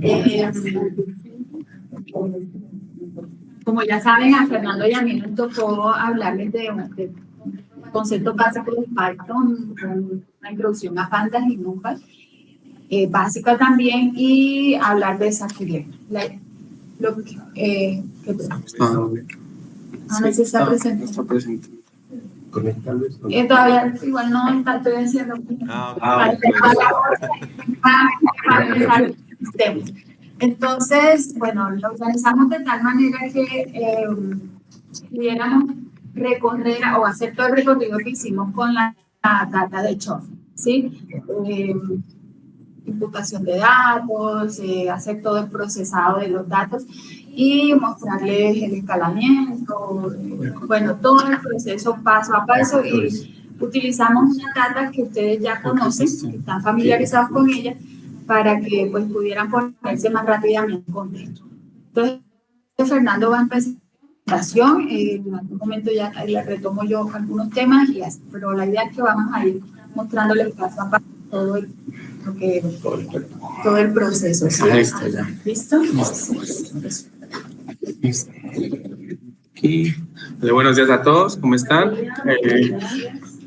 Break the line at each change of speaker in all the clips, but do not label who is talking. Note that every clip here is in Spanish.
Eh, Como ya saben, a Fernando y a mí nos tocó hablarles de conceptos básicos de Python, con una introducción a Pandas y NumPy, básica también, y hablar de Scikit-Learn. No se está presente.
Está presente.
Todavía igual no estoy haciendo entonces, bueno, lo organizamos de tal manera que pudiéramos recorrer o hacer todo el recorrido que hicimos con la data de Chof, ¿sí? Imputación de datos, hacer todo el procesado de los datos y mostrarles el escalamiento, bueno, todo el proceso paso a paso, y utilizamos una data que ustedes ya conocen, que están familiarizados con ella, para que pues pudieran ponerse más rápidamente en contexto. Entonces, Fernando va a empezar la presentación, en algún momento ya le retomo yo algunos temas, pero la idea es que vamos a ir mostrándoles paso a paso todo el proceso. ¿Sí?
Listo, ya.
¿Listo?
Aquí. Buenos días a todos, ¿cómo están?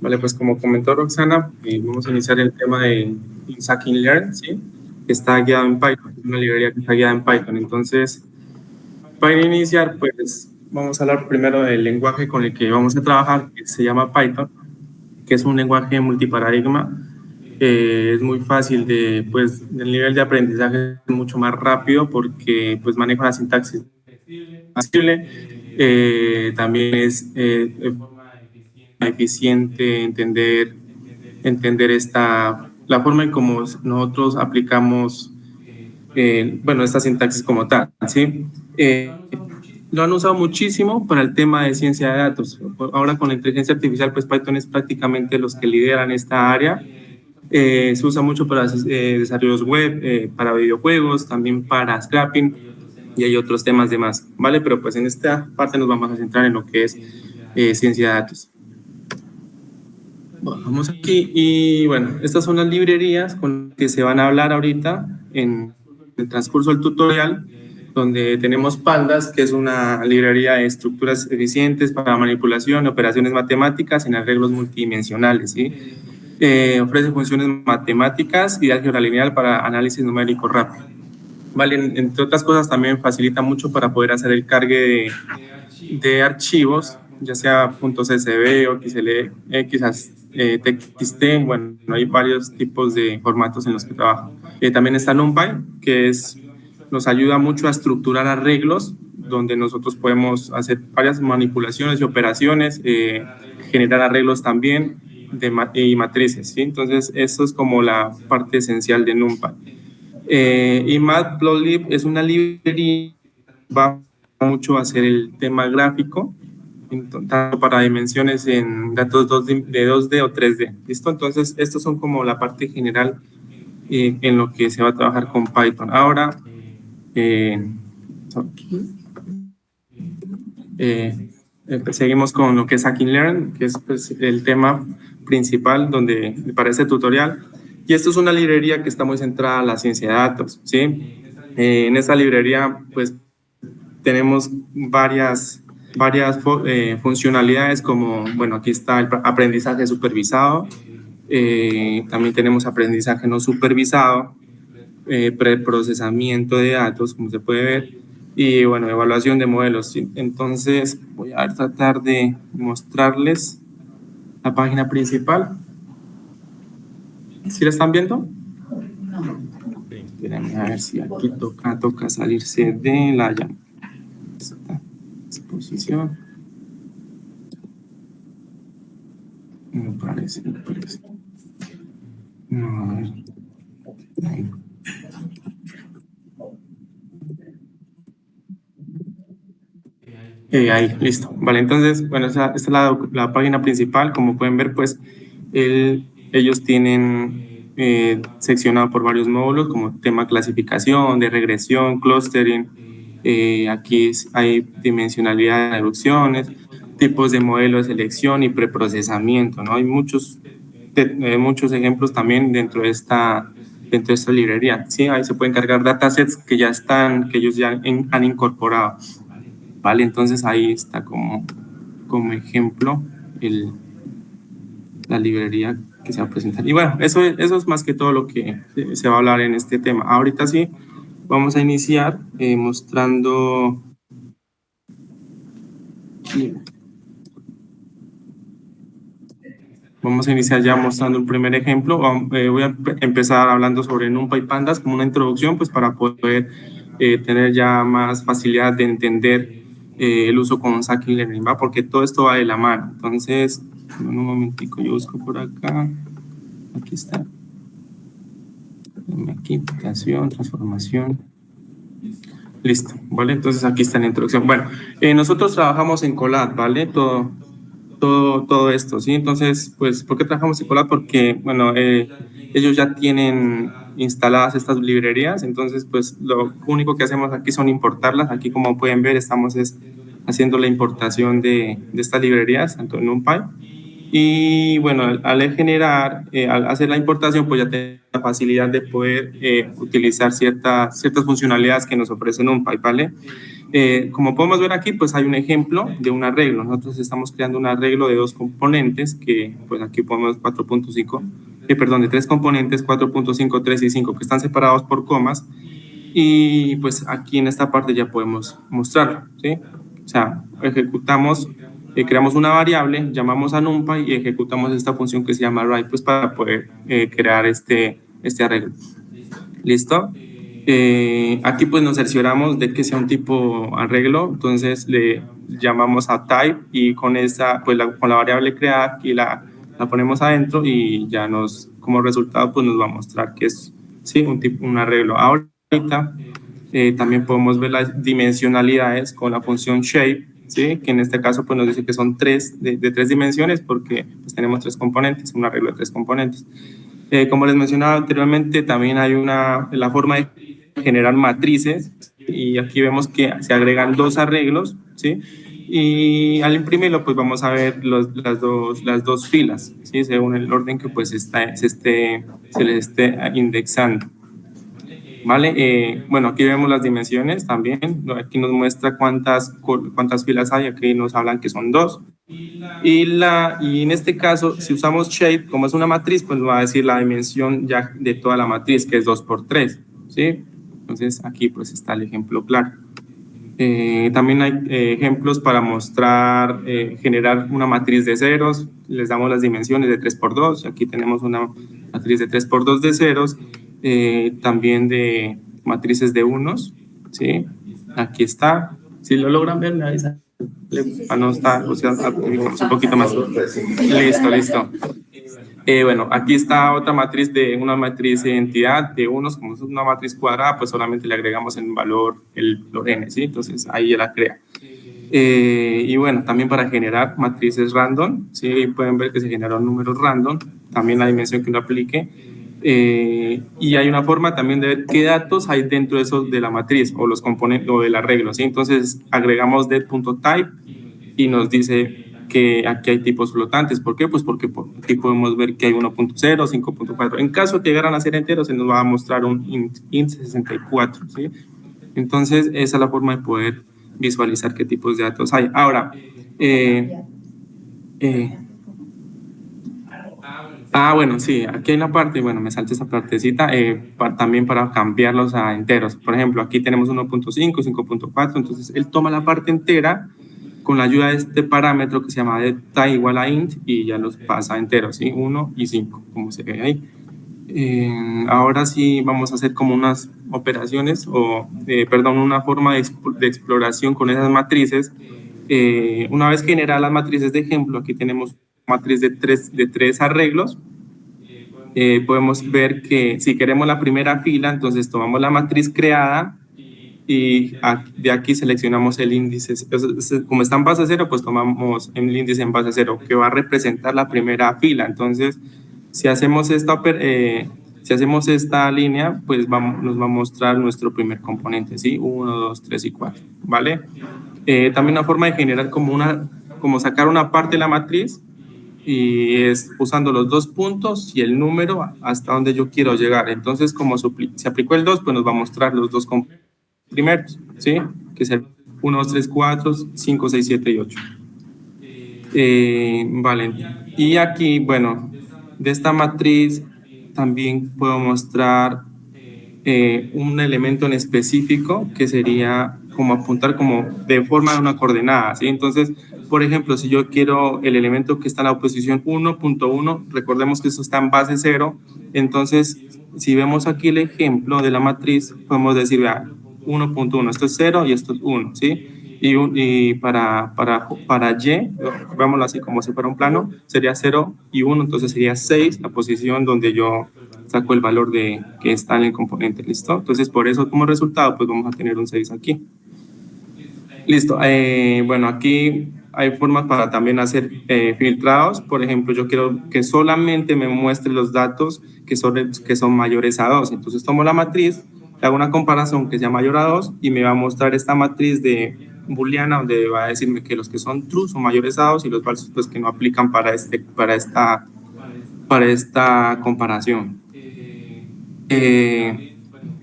Vale, pues como comentó Roxana, vamos a iniciar el tema de Scikit-Learn, ¿sí? Que está guiado en Python, una librería que está guiada en Python. Entonces, para iniciar, pues vamos a hablar primero del lenguaje con el que vamos a trabajar, que se llama Python, que es un lenguaje multiparadigma. Es muy fácil pues el nivel de aprendizaje es mucho más rápido porque pues maneja una sintaxis flexible, también es eficiente entender la forma en cómo nosotros aplicamos esta sintaxis como tal, ¿sí? Lo han usado muchísimo para el tema de ciencia de datos. Ahora con la inteligencia artificial, pues Python es prácticamente los que lideran esta área. Se usa mucho para desarrollos web, para videojuegos, también para scrapping, y hay otros temas de más, ¿vale? Pero pues en esta parte nos vamos a centrar en lo que es ciencia de datos. Bueno, vamos aquí y bueno, estas son las librerías con las que se van a hablar ahorita en el transcurso del tutorial, donde tenemos Pandas, que es una librería de estructuras eficientes para manipulación, operaciones matemáticas en arreglos multidimensionales, ¿sí? Ofrece funciones matemáticas y álgebra lineal para análisis numérico rápido. Vale, entre otras cosas también facilita mucho para poder hacer el cargue de archivos, ya sea .csv o .txt, bueno, hay varios tipos de formatos en los que trabaja. También está NumPy, que nos ayuda mucho a estructurar arreglos, donde nosotros podemos hacer varias manipulaciones y operaciones, generar arreglos también y matrices, ¿sí? Entonces, eso es como la parte esencial de NumPy. Y Matplotlib es una librería que va mucho a hacer el tema gráfico, tanto para dimensiones en datos de 2D o 3D. ¿Listo? Entonces, estos son como la parte general en lo que se va a trabajar con Python. Ahora, seguimos con lo que es Scikit-Learn, que es pues, el tema principal para este tutorial. Y esto es una librería que está muy centrada en la ciencia de datos, ¿sí? En esta librería, pues, tenemos varias funcionalidades como, bueno, aquí está el aprendizaje supervisado, también tenemos aprendizaje no supervisado, preprocesamiento de datos, como se puede ver, y, bueno, evaluación de modelos, ¿sí? Entonces, voy a tratar de mostrarles la página principal. ¿Sí la están viendo? Espérenme a ver si aquí toca salirse de la exposición. Me parece. No, a ver. Ahí, listo. Vale, entonces, bueno, esta es la página principal. Como pueden ver, pues, ellos tienen seccionado por varios módulos, como tema clasificación, de regresión, clustering. Aquí hay dimensionalidad de reducciones, tipos de modelo de selección y preprocesamiento, ¿no? Hay muchos ejemplos también dentro de dentro de esta librería, ¿sí? Ahí se pueden cargar datasets que ya están, que ellos ya han incorporado, ¿vale? Entonces ahí está como ejemplo la librería que se va a presentar. Y bueno, eso es más que todo lo que se va a hablar en este tema. Ahorita sí, vamos a iniciar mostrando... Vamos a iniciar ya mostrando un primer ejemplo. Voy a empezar hablando sobre NumPy Pandas como una introducción, pues para poder tener ya más facilidad de entender el uso con Scikit Learning, ¿va? Porque todo esto va de la mano. Entonces, en un momentico yo busco por acá. Aquí está. Aquí, aplicación, transformación. Listo, ¿vale? Entonces aquí está la introducción. Bueno, nosotros trabajamos en Colab, ¿vale? Todo esto, ¿sí? Entonces, pues, ¿por qué trabajamos en Colab? Porque, bueno, ellos ya tienen instaladas estas librerías, entonces, pues, lo único que hacemos aquí son importarlas. Aquí, como pueden ver, estamos haciendo la importación de estas librerías, tanto en NumPy. Y, bueno, al generar, al hacer la importación, pues ya tenemos la facilidad de poder utilizar ciertas funcionalidades que nos ofrece NumPy, ¿vale? Como podemos ver aquí, pues hay un ejemplo de un arreglo. Nosotros estamos creando un arreglo de 2 componentes que, pues aquí podemos 4.5, de 3 componentes, 4.5, 3 y 5, que están separados por comas. Y pues aquí en esta parte ya podemos mostrarlo, ¿sí? O sea, ejecutamos, creamos una variable, llamamos a NumPy y ejecutamos esta función que se llama write, pues para poder crear este arreglo. ¿Listo? Aquí pues nos cercioramos de que sea un tipo arreglo, entonces le llamamos a type y con esa, pues con la variable creada y la ponemos adentro y ya como resultado pues nos va a mostrar que es, sí, un arreglo. Ahorita también podemos ver las dimensionalidades con la función shape, ¿sí? Que en este caso pues nos dice que son de 3 dimensiones porque pues, tenemos 3 componentes, un arreglo de 3 componentes. Como les mencionaba anteriormente, también hay la forma de generar matrices y aquí vemos que se agregan 2 arreglos, ¿sí? Y al imprimirlo, pues vamos a ver las dos filas, ¿sí? Según el orden que pues se les esté indexando. ¿Vale? Bueno, aquí vemos las dimensiones también. Aquí nos muestra cuántas filas hay. Aquí nos hablan que son 2. Y en este caso, si usamos shape, como es una matriz, pues nos va a decir la dimensión ya de toda la matriz, que es 2 por 3, ¿sí? Entonces, aquí pues está el ejemplo claro. También hay ejemplos para mostrar, generar una matriz de ceros. Les damos las dimensiones de 3 por 2. Aquí tenemos una matriz de 3 por 2 de ceros. También de matrices de unos, ¿sí? Aquí está. Si lo logran ver, me avisan. No está, o sea, un poquito más. Listo. Bueno, aquí está otra matriz una matriz de identidad de unos, como es una matriz cuadrada, pues solamente le agregamos el valor n, ¿sí? Entonces ahí ya la crea. Y bueno, también para generar matrices random, ¿sí? Pueden ver que se generaron números random, también la dimensión que uno aplique. Y hay una forma también de ver qué datos hay dentro de la matriz o los componentes o del arreglo, ¿sí? Entonces agregamos det.type y nos dice que aquí hay tipos flotantes. ¿Por qué? Pues porque aquí podemos ver que hay 1.0, 5.4. En caso de que llegaran a ser enteros, se nos va a mostrar un int 64, ¿sí? Entonces esa es la forma de poder visualizar qué tipos de datos hay. Ahora, bueno, sí, aquí hay una parte, bueno, me salté esa partecita, también para cambiarlos a enteros. Por ejemplo, aquí tenemos 1.5, 5.4, entonces él toma la parte entera con la ayuda de este parámetro que se llama delta igual a int y ya los pasa a enteros, ¿sí? 1 y 5, como se ve ahí. Ahora sí vamos a hacer como unas operaciones una forma de exploración con esas matrices. Una vez generadas las matrices de ejemplo, aquí tenemos matriz de tres arreglos. Podemos ver que si queremos la primera fila, entonces tomamos la matriz creada y de aquí seleccionamos el índice. Como está en base 0, pues tomamos el índice en base 0 que va a representar la primera fila. Entonces, si hacemos esta línea, pues nos va a mostrar nuestro primer componente, ¿sí? 1, 2, 3 y 4, ¿vale? También una forma de generar como sacar una parte de la matriz y es usando los 2 puntos y el número hasta donde yo quiero llegar. Entonces, como se aplicó el 2, pues nos va a mostrar los 2 primeros, ¿sí? Que es el 1, 2, 3, 4, 5, 6, 7 y 8. Vale, y aquí, bueno, de esta matriz también puedo mostrar un elemento en específico que sería como apuntar como de forma de una coordenada, ¿sí? Entonces, por ejemplo, si yo quiero el elemento que está en la posición 1.1, recordemos que esto está en base 0, entonces, si vemos aquí el ejemplo de la matriz, podemos decir, vea, 1.1, esto es 0 y esto es 1, ¿sí? Y para Y, veámoslo así como si fuera un plano, sería 0 y 1, entonces sería 6, la posición donde yo saco el valor que está en el componente, ¿listo? Entonces, por eso como resultado, pues vamos a tener un 6 aquí. Listo, bueno, aquí hay formas para también hacer filtrados. Por ejemplo, yo quiero que solamente me muestre los datos que son mayores a 2. Entonces tomo la matriz, hago una comparación que sea mayor a 2 y me va a mostrar esta matriz de booleana donde va a decirme que los que son true son mayores a 2 y los falsos pues que no aplican para esta comparación.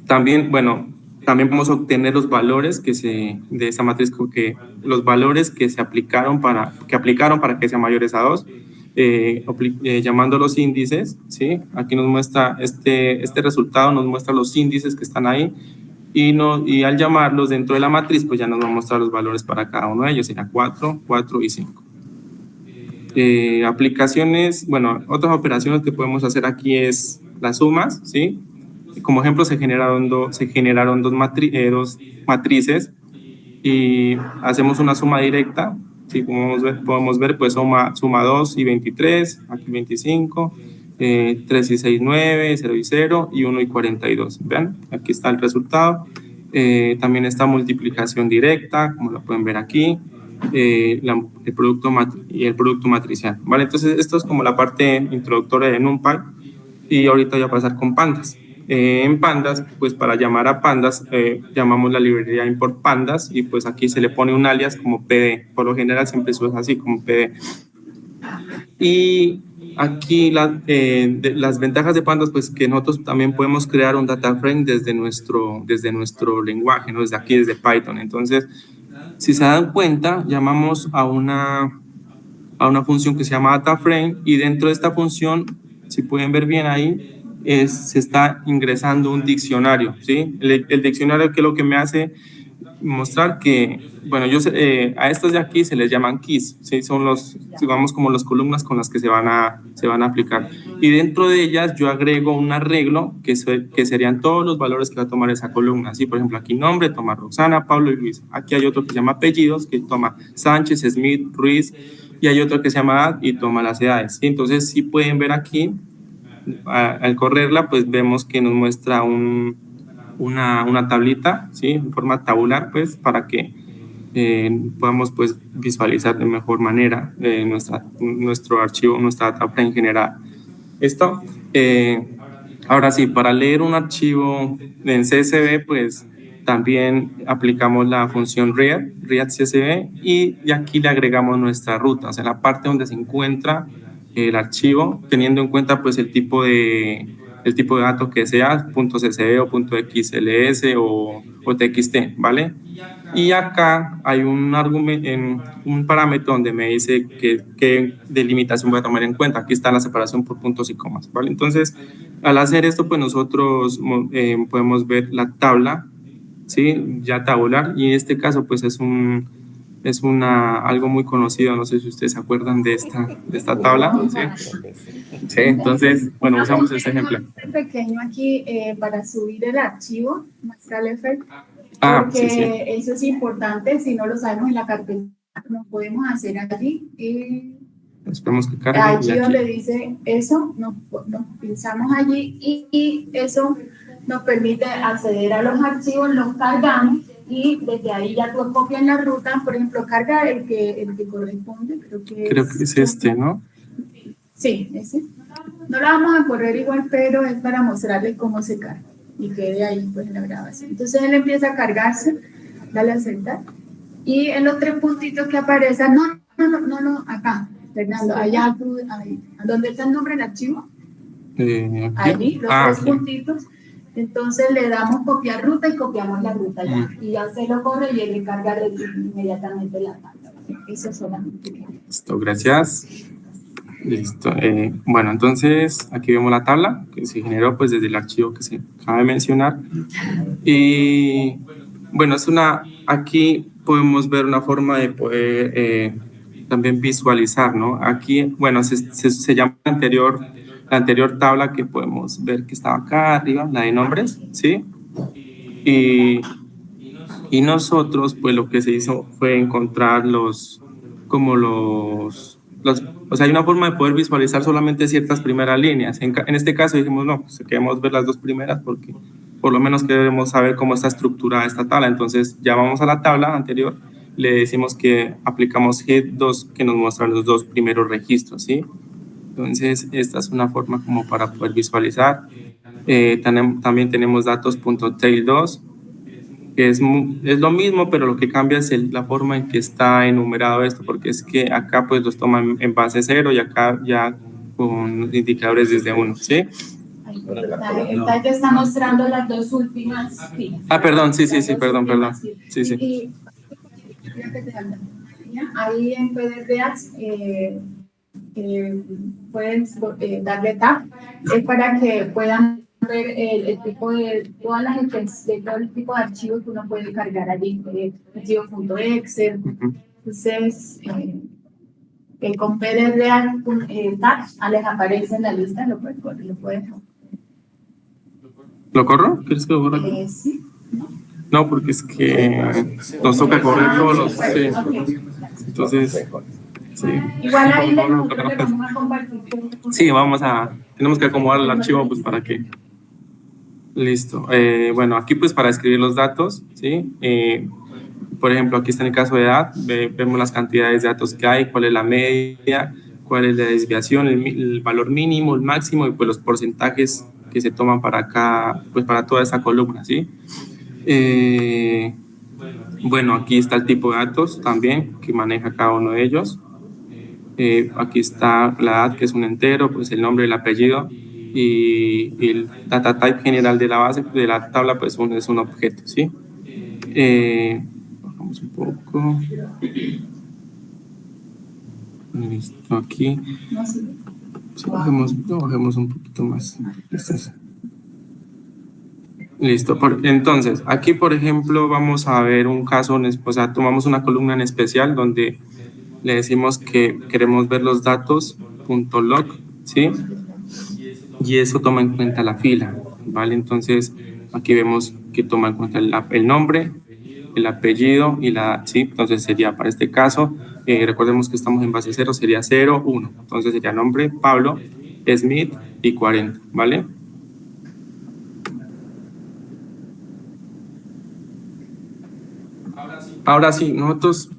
También, bueno, también vamos a obtener los valores de esa matriz, los valores que aplicaron para que sean mayores a 2, llamando los índices, ¿sí? Aquí nos muestra este resultado, nos muestra los índices que están ahí, y al llamarlos dentro de la matriz, pues ya nos va a mostrar los valores para cada uno de ellos, será 4, 4 y 5. Aplicaciones, bueno, otras operaciones que podemos hacer aquí es las sumas, ¿sí? Como ejemplo, se generaron dos matrices y hacemos una suma directa, ¿sí? Como podemos ver, pues suma 2 y 23, aquí 25, 3 y 6, 9, 0 y 0, y 1 y 42. Vean, aquí está el resultado. También está multiplicación directa, como lo pueden ver aquí. El producto matricial, ¿vale? Entonces, esto es como la parte introductoria de NumPy, y ahorita voy a pasar con pandas. En pandas, pues para llamar a pandas, llamamos la librería import pandas y pues aquí se le pone un alias como pd, por lo general siempre se usa así como pd. Y aquí las ventajas de pandas, pues que nosotros también podemos crear un data frame desde nuestro lenguaje, ¿no? Desde aquí, desde Python. Entonces, si se dan cuenta, llamamos a una función que se llama DataFrame, y dentro de esta función, si pueden ver bien ahí, se está ingresando un diccionario, ¿sí? El diccionario, que es lo que me hace mostrar que, bueno, a estos de aquí se les llaman keys, ¿sí? Son digamos, como las columnas con las que se van a aplicar. Y dentro de ellas yo agrego un arreglo que serían todos los valores que va a tomar esa columna, ¿sí? Por ejemplo, aquí nombre toma Roxana, Pablo y Luis. Aquí hay otro que se llama apellidos, que toma Sánchez, Smith, Ruiz, y hay otro que se llama edad y toma las edades, ¿sí? Entonces, si pueden ver aquí, al correrla, pues vemos que nos muestra una tablita, ¿sí? En forma tabular, pues, para que podamos, pues, visualizar de mejor manera nuestro archivo, nuestra data en general. Esto, ahora sí, para leer un archivo en CSV, pues, también aplicamos la función read CSV, y aquí le agregamos nuestra ruta, o sea, la parte donde se encuentra el archivo, teniendo en cuenta pues el tipo de datos que sea, .csv o .xls o txt, ¿vale? Y acá hay un parámetro donde me dice qué delimitación voy a tomar en cuenta. Aquí está la separación por puntos y comas, ¿vale? Entonces, al hacer esto, pues nosotros podemos ver la tabla, ¿sí? Ya tabular, y en este caso, pues es algo muy conocido, no sé si ustedes se acuerdan de esta tabla, ¿sí? Sí, entonces, bueno, usamos este ejemplo.
Pequeño aquí para subir el archivo, Mastraleffect, porque
sí.
eso es importante. Si no lo sabemos en la carpeta, lo podemos hacer allí.
Esperemos que cargue.
Allí donde dice eso, nos pinchamos allí y eso nos permite acceder a los archivos, los cargamos y desde ahí ya tú copias la ruta. Por ejemplo, carga el que corresponde, creo que
es este, ¿no?
Sí, ese. No la vamos a correr igual, pero es para mostrarles cómo se carga y quede ahí pues en la grabación. Entonces él empieza a cargarse, dale a aceptar, y en los 3 puntitos que aparecen, no, acá, Fernando, allá tú, ¿dónde está el nombre del archivo?
Aquí.
Allí, los tres puntitos. Entonces le damos copiar ruta y copiamos la ruta ya. Y ya se lo corre y él le carga inmediatamente la tabla. Eso solamente.
Listo, gracias. Listo. Bueno, entonces aquí vemos la tabla que se generó pues desde el archivo que se acaba de mencionar. Y bueno, aquí podemos ver una forma de poder también visualizar, ¿no? Aquí, bueno, se llama la anterior tabla que podemos ver que estaba acá arriba, la de nombres, ¿sí? Y nosotros, pues lo que se hizo fue encontrar o sea, hay una forma de poder visualizar solamente ciertas primeras líneas. En este caso dijimos, no, pues queremos ver las dos primeras porque por lo menos queremos saber cómo está estructurada esta tabla. Entonces ya vamos a la tabla anterior, le decimos que aplicamos G2 que nos muestra los dos primeros registros, ¿sí? Entonces esta es una forma como para poder visualizar. También tenemos datos.tail2, que es lo mismo, pero lo que cambia es la forma en que está enumerado esto, porque es que acá pues los toman en base 0 y acá ya con indicadores desde 1, ¿sí?
El TAI te está mostrando las dos últimas filas.
Perdón, sí, perdón. Sí.
Ahí en PDFs puedes darle tab, es para que puedan ver el tipo de todo el tipo de archivos que uno puede cargar allí, archivo.exe. Entonces, con PDFs tab les aparece en la lista, lo puedes.
¿Lo corro? ¿Quieres que lo corra?
Sí.
No, porque es que nos toca correr todos los... Sí. Entonces... Sí.
Igual ahí le vamos a compartir.
Sí, tenemos que acomodar el archivo pues para que... Listo. Bueno, aquí pues para escribir los datos, ¿sí? Por ejemplo, aquí está en el caso de edad, vemos las cantidades de datos que hay, cuál es la media, cuál es la desviación, el valor mínimo, el máximo y pues los porcentajes que se toman para acá, pues para toda esta columna, ¿sí? Bueno, aquí está el tipo de datos también que maneja cada uno de ellos. Aquí está la edad, que es un entero, pues el nombre, el apellido y el data type general de la base, de la tabla, pues es un objeto, ¿sí? Bajamos un poco. Listo, aquí. Sí, bajemos un poquito más. Listo. Entonces, aquí, por ejemplo, vamos a ver un caso, o sea, tomamos una columna en especial donde le decimos que queremos ver los datos .log, ¿sí? Y eso toma en cuenta la fila, ¿vale? Entonces, aquí vemos que toma en cuenta el nombre, el apellido y la edad, ¿sí? Entonces, sería para este caso, recordemos que estamos en base 0, sería 0, 1. Entonces, sería nombre, Pablo, Smith y 40, ¿vale? Ahora sí, nosotros,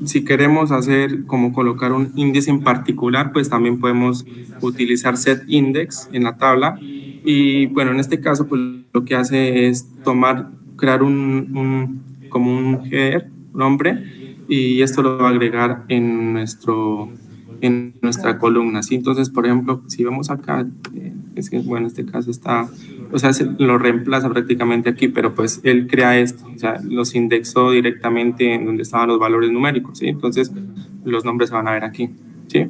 si queremos hacer como colocar un índice en particular, pues también podemos utilizar setIndex en la tabla. Y bueno, en este caso, pues lo que hace es crear como un header, nombre, y esto lo va a agregar en nuestra columna, ¿sí? Entonces, por ejemplo, si vemos acá, es que, bueno, en este caso está, o sea, lo reemplaza prácticamente aquí, pero pues él crea esto, o sea, los indexó directamente en donde estaban los valores numéricos, ¿sí? Entonces, los nombres se van a ver aquí, ¿sí?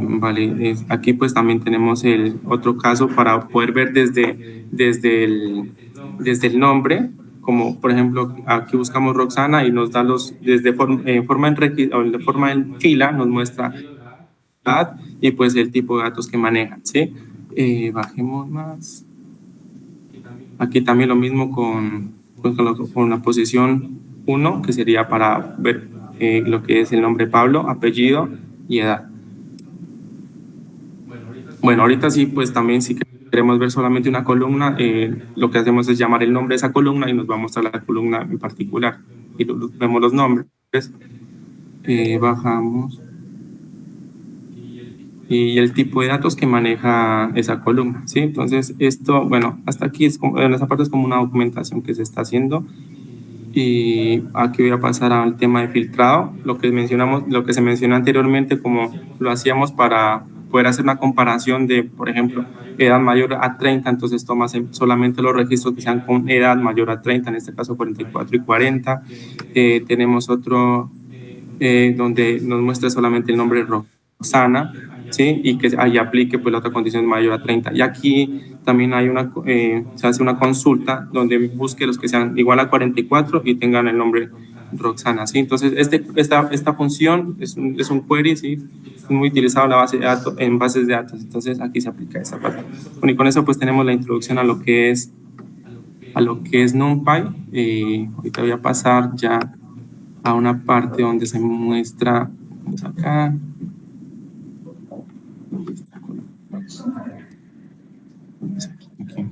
Vale, aquí pues también tenemos el otro caso para poder ver desde el nombre, como por ejemplo aquí buscamos Roxana y nos da de forma en fila nos muestra edad y pues el tipo de datos que manejan, ¿sí? Bajemos más. Aquí también lo mismo con la posición 1, que sería para ver lo que es el nombre Pablo, apellido y edad. Bueno, ahorita sí, pues también si queremos ver solamente una columna, lo que hacemos es llamar el nombre de esa columna y nos va a mostrar la columna en particular. Y vemos los nombres, bajamos. Y el tipo de datos que maneja esa columna, ¿sí? Entonces, esto, bueno, hasta aquí en esa parte es como una documentación que se está haciendo. Y aquí voy a pasar al tema de filtrado, lo que se mencionó anteriormente, como lo hacíamos para poder hacer una comparación de, por ejemplo, edad mayor a 30, entonces tomas solamente los registros que sean con edad mayor a 30, en este caso 44 y 40. Tenemos otro donde nos muestra solamente el nombre Roxana, ¿sí? Y que ahí aplique pues la otra condición mayor a 30. Y aquí también hay se hace una consulta donde busque los que sean igual a 44 y tengan el nombre Roxana, ¿sí? Entonces, esta función es un query, ¿sí? Muy utilizado en la base de datos, en bases de datos. Entonces, aquí se aplica esa parte. Bueno, y con eso pues tenemos la introducción a lo que es NumPy. Ahorita voy a pasar ya a una parte donde se muestra, vamos acá, aquí.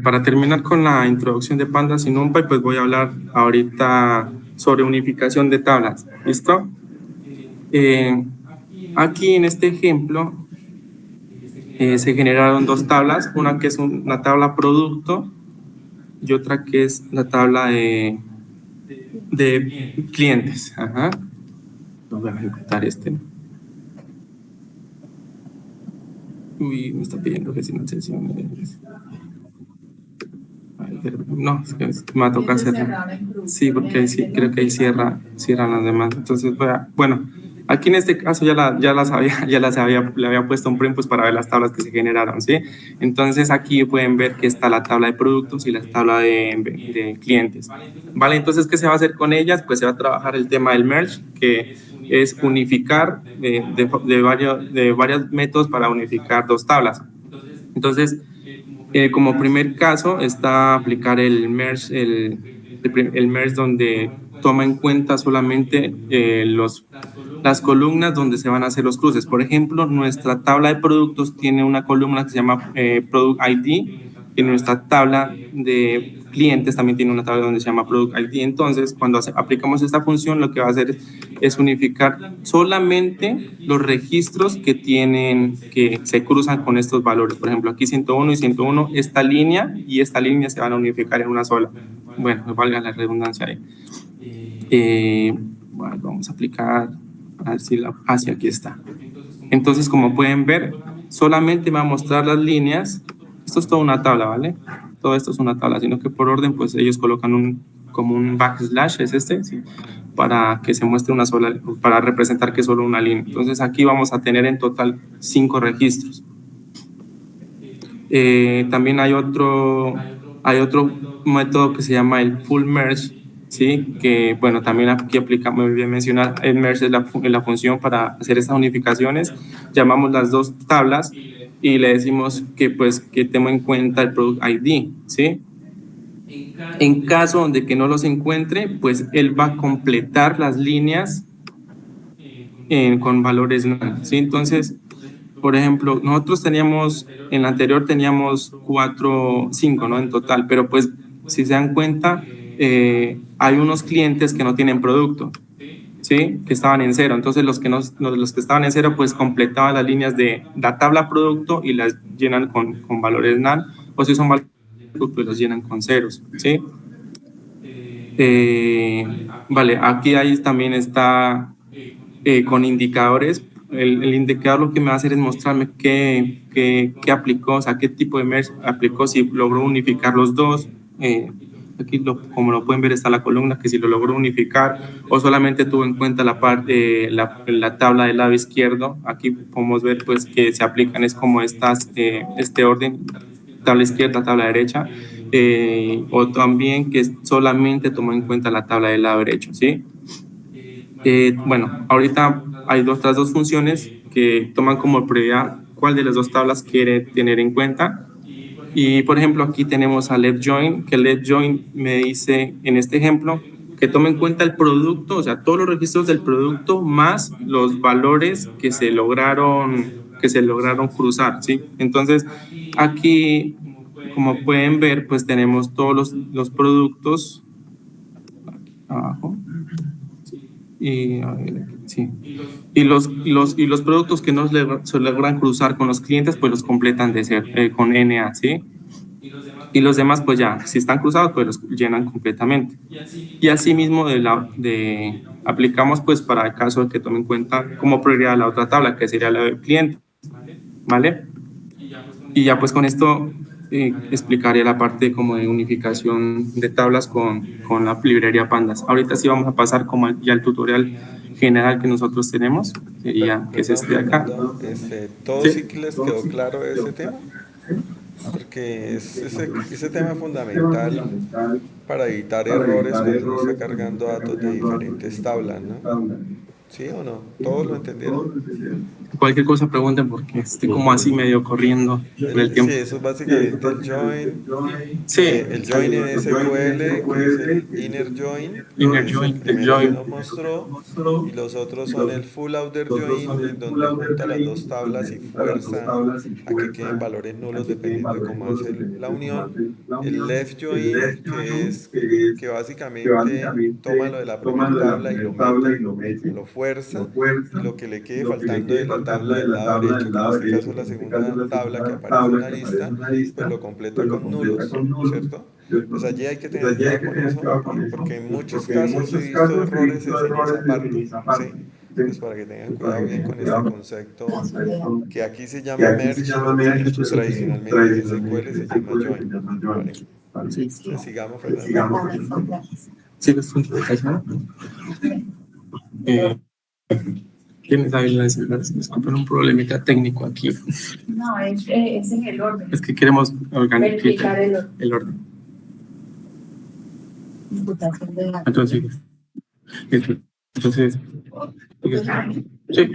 Para terminar con la introducción de Pandas y NumPy, pues voy a hablar ahorita sobre unificación de tablas. ¿Listo? Aquí en este ejemplo se generaron dos tablas, una que es una tabla producto y otra que es la tabla de clientes. Ajá. No voy a ejecutar este. Uy, me está pidiendo que si no sesiones. No, es que me va a tocar cerrar. Sí, porque ahí sí, creo que ahí cierran las demás. Entonces, bueno, aquí en este caso le había puesto un print pues para ver las tablas que se generaron, ¿sí? Entonces aquí pueden ver que está la tabla de productos y la tabla de clientes. Vale, entonces, ¿qué se va a hacer con ellas? Pues se va a trabajar el tema del merge, que es unificar de varios métodos para unificar dos tablas. Entonces, como primer caso está aplicar el merge, el merge donde toma en cuenta solamente las columnas donde se van a hacer los cruces. Por ejemplo, nuestra tabla de productos tiene una columna que se llama Product ID y nuestra tabla de clientes también tiene una tabla donde se llama Product ID. Entonces, cuando aplicamos esta función, lo que va a hacer es unificar solamente los registros que se cruzan con estos valores. Por ejemplo, aquí 101 y 101, esta línea y esta línea se van a unificar en una sola. Bueno, valga la redundancia ahí. Bueno, vamos a aplicar, a ver si aquí está. Entonces, como pueden ver, solamente va a mostrar las líneas. Esto es toda una tabla, ¿vale? Todo esto es una tabla, sino que por orden, pues ellos colocan como un backslash, es este, ¿sí? Para que se muestre una sola, para representar que es solo una línea. Entonces, aquí vamos a tener en total 5 registros. También hay otro método que se llama el full merge, ¿sí? Que, bueno, también aquí aplicamos, muy bien mencionar, el merge es la función para hacer estas unificaciones. Llamamos las dos tablas y le decimos que, pues, que tenga en cuenta el product ID, ¿sí? En caso de que no los encuentre, pues él va a completar las líneas con valores null, ¿sí? Entonces, por ejemplo, nosotros en la anterior teníamos 5, ¿no? En total, pero pues si se dan cuenta, hay unos clientes que no tienen producto, ¿sí? Que estaban en cero. Entonces los que estaban en cero pues completaban las líneas de la tabla producto y las llenan con valores null, o si son valores pues los llenan con ceros, ¿sí? Vale, aquí ahí también está con indicadores. El indicador lo que me va a hacer es mostrarme qué aplicó, o sea, qué tipo de merge aplicó, si logró unificar los dos. Aquí, como lo pueden ver, está la columna, que si lo logró unificar o solamente tuvo en cuenta la tabla del lado izquierdo. Aquí podemos ver pues que se aplican, es como este orden, tabla izquierda, tabla derecha, o también que solamente tomó en cuenta la tabla del lado derecho, ¿sí? Bueno, ahorita hay otras dos funciones que toman como prioridad cuál de las dos tablas quiere tener en cuenta. Y, por ejemplo, aquí tenemos a left join, que left join me dice, en este ejemplo, que tome en cuenta el producto, o sea, todos los registros del producto más los valores que se lograron cruzar, ¿sí? Entonces, aquí, como pueden ver, pues tenemos todos los productos. abajo. Y, a ver, sí. Y los productos que no se logran cruzar con los clientes, pues los completan de ser con NA, ¿sí? Y los demás, pues ya, si están cruzados, pues los llenan completamente. Y así mismo aplicamos, pues para el caso de que tomen en cuenta como prioridad la otra tabla, que sería la del cliente, ¿vale? Y ya pues con esto explicaré la parte como de unificación de tablas con la librería Pandas. Ahorita sí vamos a pasar como ya al tutorial general que nosotros tenemos, que es este de acá.
Pregunta, ¿todos sí que les quedó claro ese tema? Porque ese tema es fundamental para evitar errores cuando uno está cargando datos de diferentes tablas, ¿no? ¿Sí o no? ¿Todos lo entendieron?
Cualquier cosa pregunten porque estoy como así medio corriendo por el
Sí,
tiempo.
eso es básicamente el join.
Sí.
El join en SQL, que es el inner join,
Inner
que es el
join, el
primero que
join.
nos mostró, y los otros son el full outer join, en donde junta las dos tablas y fuerza a que queden valores nulos dependiendo de cómo hace la unión. El left join, que es que básicamente toma lo de la primera tabla y lo mete, lo fuerza, y lo que le quede faltando de la tabla del lado derecho, que en este caso es la segunda tabla que aparece en la lista, pues lo completa con nulos, ¿cierto? Pues allí hay que tener cuidado con eso, porque en muchos casos he visto errores es en esa parte, ¿sí? Entonces para que tengan cuidado bien con este concepto, que aquí se llama merge, pero tradicionalmente en SQL se llama join, ¿vale?
Sí.
Entonces sigamos, Fernanda.
Sí, los puntos de ¿no? ¿Quiénes saben las cifras? Disculpen un problemita técnico aquí.
No, es en el orden.
Es que queremos
Verificar
organizar el orden.
Imputación de datos.
Entonces, sí.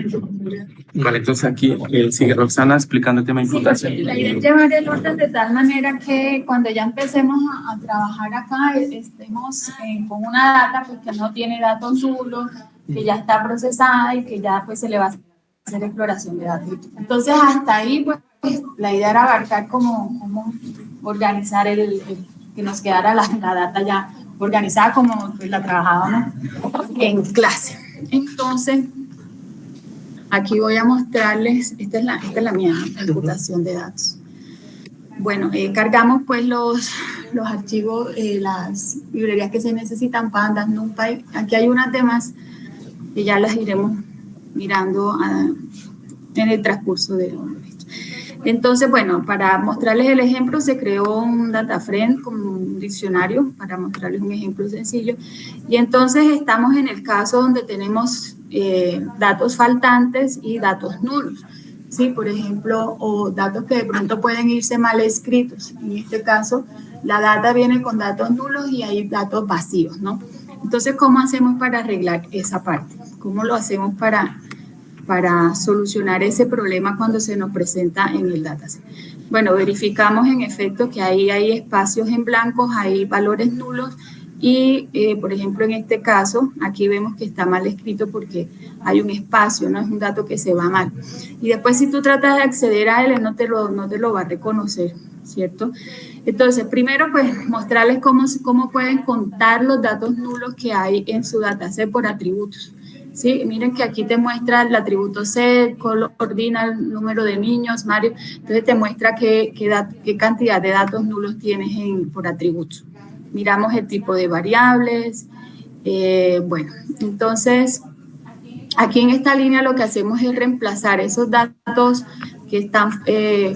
Vale, entonces aquí sigue Roxana explicando el tema de imputación.
Sí, la idea es llevar el orden de tal manera que cuando ya empecemos a trabajar acá estemos con una data pues, que no tiene datos nulos, que ya está procesada y que ya pues se le va a hacer exploración de datos. Entonces hasta ahí pues la idea era abarcar cómo organizar que nos quedara la data ya organizada como pues, la trabajábamos en clase. Entonces, aquí voy a mostrarles, esta es la mía, la imputación de datos. Bueno, cargamos pues los archivos, las librerías que se necesitan, Pandas, NumPy. Aquí hay unas demás que ya las iremos mirando en el transcurso de esto. Entonces, bueno, para mostrarles el ejemplo, se creó un DataFriend como un diccionario para mostrarles un ejemplo sencillo. Y entonces estamos en el caso donde tenemos datos faltantes y datos nulos. Sí, por ejemplo, o datos que de pronto pueden irse mal escritos. En este caso, la data viene con datos nulos y hay datos vacíos, ¿no? Entonces, ¿cómo hacemos para arreglar esa parte? ¿Cómo lo hacemos para solucionar ese problema cuando se nos presenta en el dataset? Bueno, verificamos en efecto que ahí hay espacios en blancos, hay valores nulos y, por ejemplo, en este caso, aquí vemos que está mal escrito porque hay un espacio, no es un dato que se va mal. Y después si tú tratas de acceder a él, no te lo va a reconocer, ¿cierto? Entonces, primero, pues, mostrarles cómo pueden contar los datos nulos que hay en su dataset por atributos. Sí, miren que aquí te muestra el atributo set, ordina el número de niños, Mario, entonces te muestra qué cantidad de datos nulos tienes por atributos. Miramos el tipo de variables, bueno, entonces aquí en esta línea lo que hacemos es reemplazar esos datos que están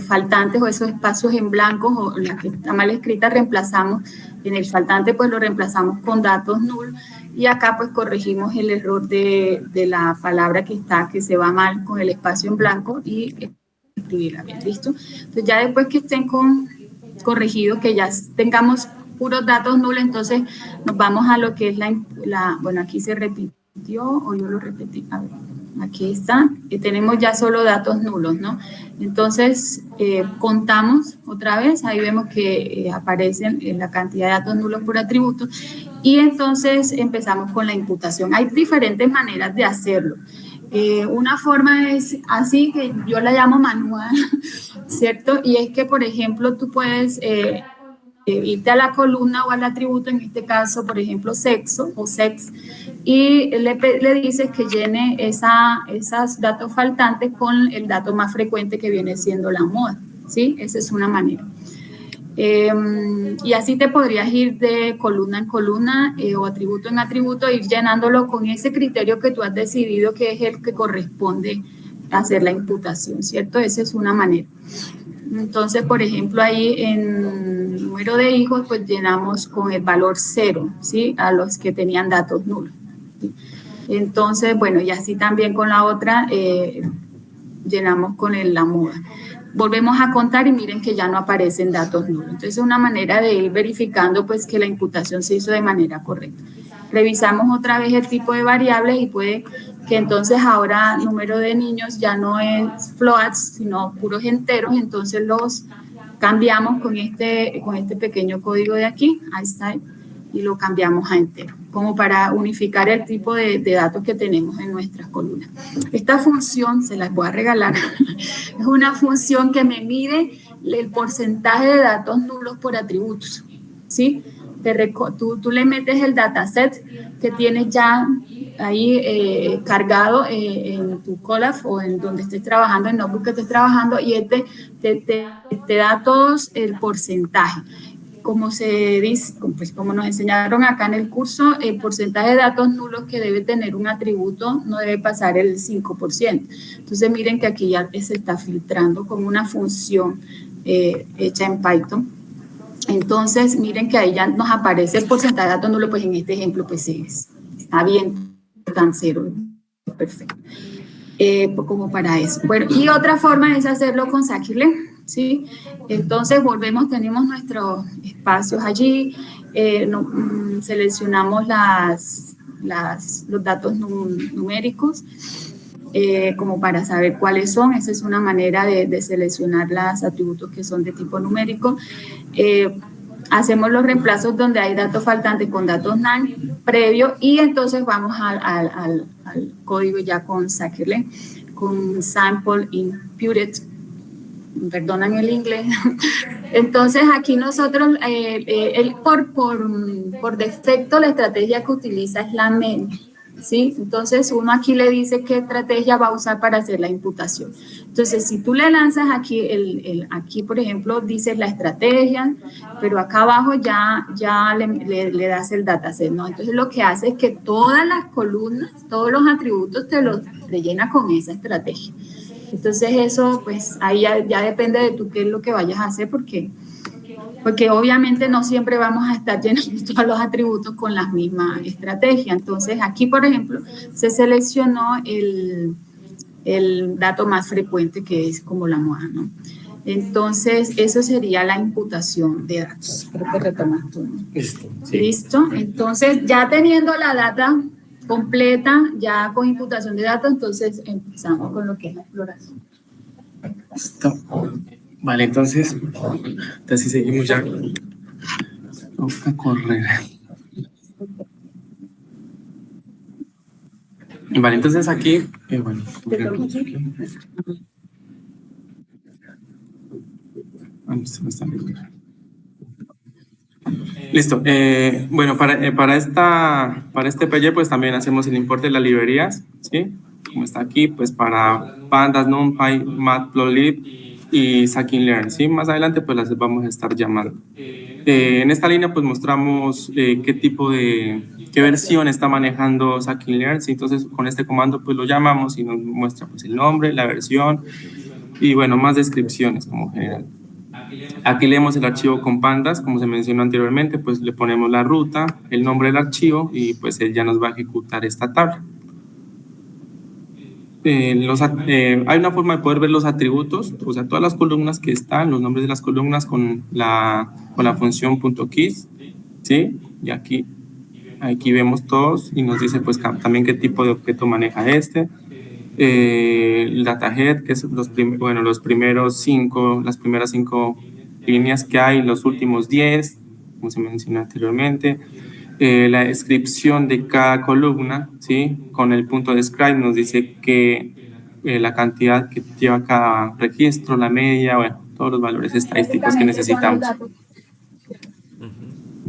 faltantes o esos espacios en blanco o la que está mal escrita, reemplazamos en el faltante, pues lo reemplazamos con datos nulos y acá pues corregimos el error de la palabra que se va mal con el espacio en blanco y escribirla bien, ¿listo? Entonces ya después que estén corregidos, que ya tengamos puros datos nulos, entonces nos vamos a lo que es bueno, aquí se repitió o yo lo repetí, a ver, aquí está, tenemos ya solo datos nulos, ¿no? Entonces, contamos otra vez, ahí vemos que aparecen la cantidad de datos nulos por atributo y entonces empezamos con la imputación. Hay diferentes maneras de hacerlo. Una forma es así, que yo la llamo manual, ¿cierto? Y es que, por ejemplo, tú puedes irte a la columna o al atributo, en este caso, por ejemplo, sexo o sex, y le dices que llene esos datos faltantes con el dato más frecuente que viene siendo la moda, ¿sí? Esa es una manera. Y así te podrías ir de columna en columna o atributo en atributo, ir llenándolo con ese criterio que tú has decidido que es el que corresponde a hacer la imputación, ¿cierto? Esa es una manera. Entonces, por ejemplo, ahí en número de hijos, pues llenamos con el valor 0, ¿sí? A los que tenían datos nulos, ¿sí? Entonces, bueno, y así también con la otra, llenamos con la moda. Volvemos a contar y miren que ya no aparecen datos nulos. Entonces, es una manera de ir verificando pues que la imputación se hizo de manera correcta. Revisamos otra vez el tipo de variables y puede que entonces ahora número de niños ya no es floats, sino puros enteros, entonces los cambiamos con este pequeño código de aquí, ahí está, y lo cambiamos a entero, como para unificar el tipo de datos que tenemos en nuestras columnas. Esta función, se las voy a regalar, es una función que me mide el porcentaje de datos nulos por atributos, ¿sí? Tú le metes el dataset que tienes ya ahí cargado en tu Colab o en donde estés trabajando, en Notebook que estés trabajando, y te da todos el porcentaje. Como se dice, pues como nos enseñaron acá en el curso, el porcentaje de datos nulos que debe tener un atributo no debe pasar el 5%. Entonces miren que aquí ya se está filtrando con una función hecha en Python. Entonces miren que ahí ya nos aparece el porcentaje de datos nulos, pues en este ejemplo pues está bien, tan 0, perfecto. Como para eso. Bueno, y otra forma es hacerlo con Scikit-Learn, ¿sí? Entonces volvemos, tenemos nuestros espacios allí, seleccionamos los datos numéricos como para saber cuáles son. Esa es una manera de seleccionar los atributos que son de tipo numérico. Hacemos los reemplazos donde hay datos faltantes con datos NaN previo y entonces vamos al código ya con Scikit-Learn, con Sample Imputed, perdonan el inglés. Entonces aquí nosotros, por defecto la estrategia que utiliza es la MEN, ¿sí? Entonces uno aquí le dice qué estrategia va a usar para hacer la imputación. Entonces si tú le lanzas aquí, aquí por ejemplo dices la estrategia, pero acá abajo ya le das el dataset, ¿no? Entonces lo que hace es que todas las columnas, todos los atributos te los rellena con esa estrategia. Entonces eso pues ahí ya depende de tú qué es lo que vayas a hacer, porque obviamente no siempre vamos a estar llenando todos los atributos con la misma estrategia. Entonces aquí, por ejemplo, se seleccionó el dato más frecuente, que es como la moda, ¿no? Entonces, eso sería la imputación de datos. Creo que retomas tú, ¿no?
Listo. Sí.
Listo. Entonces, ya teniendo la data completa, ya con imputación de datos, entonces empezamos con lo que es la exploración.
Listo. Vale, entonces seguimos ya. Toca correr. Vale, entonces aquí, bueno. Listo. Bueno, para este PY pues también hacemos el importe de las librerías, ¿sí? Como está aquí, pues para Pandas, NumPy, Matplotlib y Scikit-Learn, ¿sí? Más adelante pues las vamos a estar llamando. En esta línea pues mostramos qué versión está manejando Scikit-Learn, ¿sí? Entonces con este comando pues lo llamamos y nos muestra pues el nombre, la versión y bueno, más descripciones como general. Aquí leemos el archivo con pandas, como se mencionó anteriormente, pues le ponemos la ruta, el nombre del archivo y pues él ya nos va a ejecutar esta tabla. Hay una forma de poder ver los atributos, o sea, todas las columnas que están, los nombres de las columnas con la función .keys, ¿sí? Y aquí vemos todos y nos dice pues también qué tipo de objeto maneja este. El datahead, que es las primeras 5 líneas que hay, los últimos 10, como se mencionó anteriormente. La descripción de cada columna, ¿sí? Con el punto describe nos dice que la cantidad que lleva cada registro, la media, bueno, todos los valores estadísticos que necesitamos.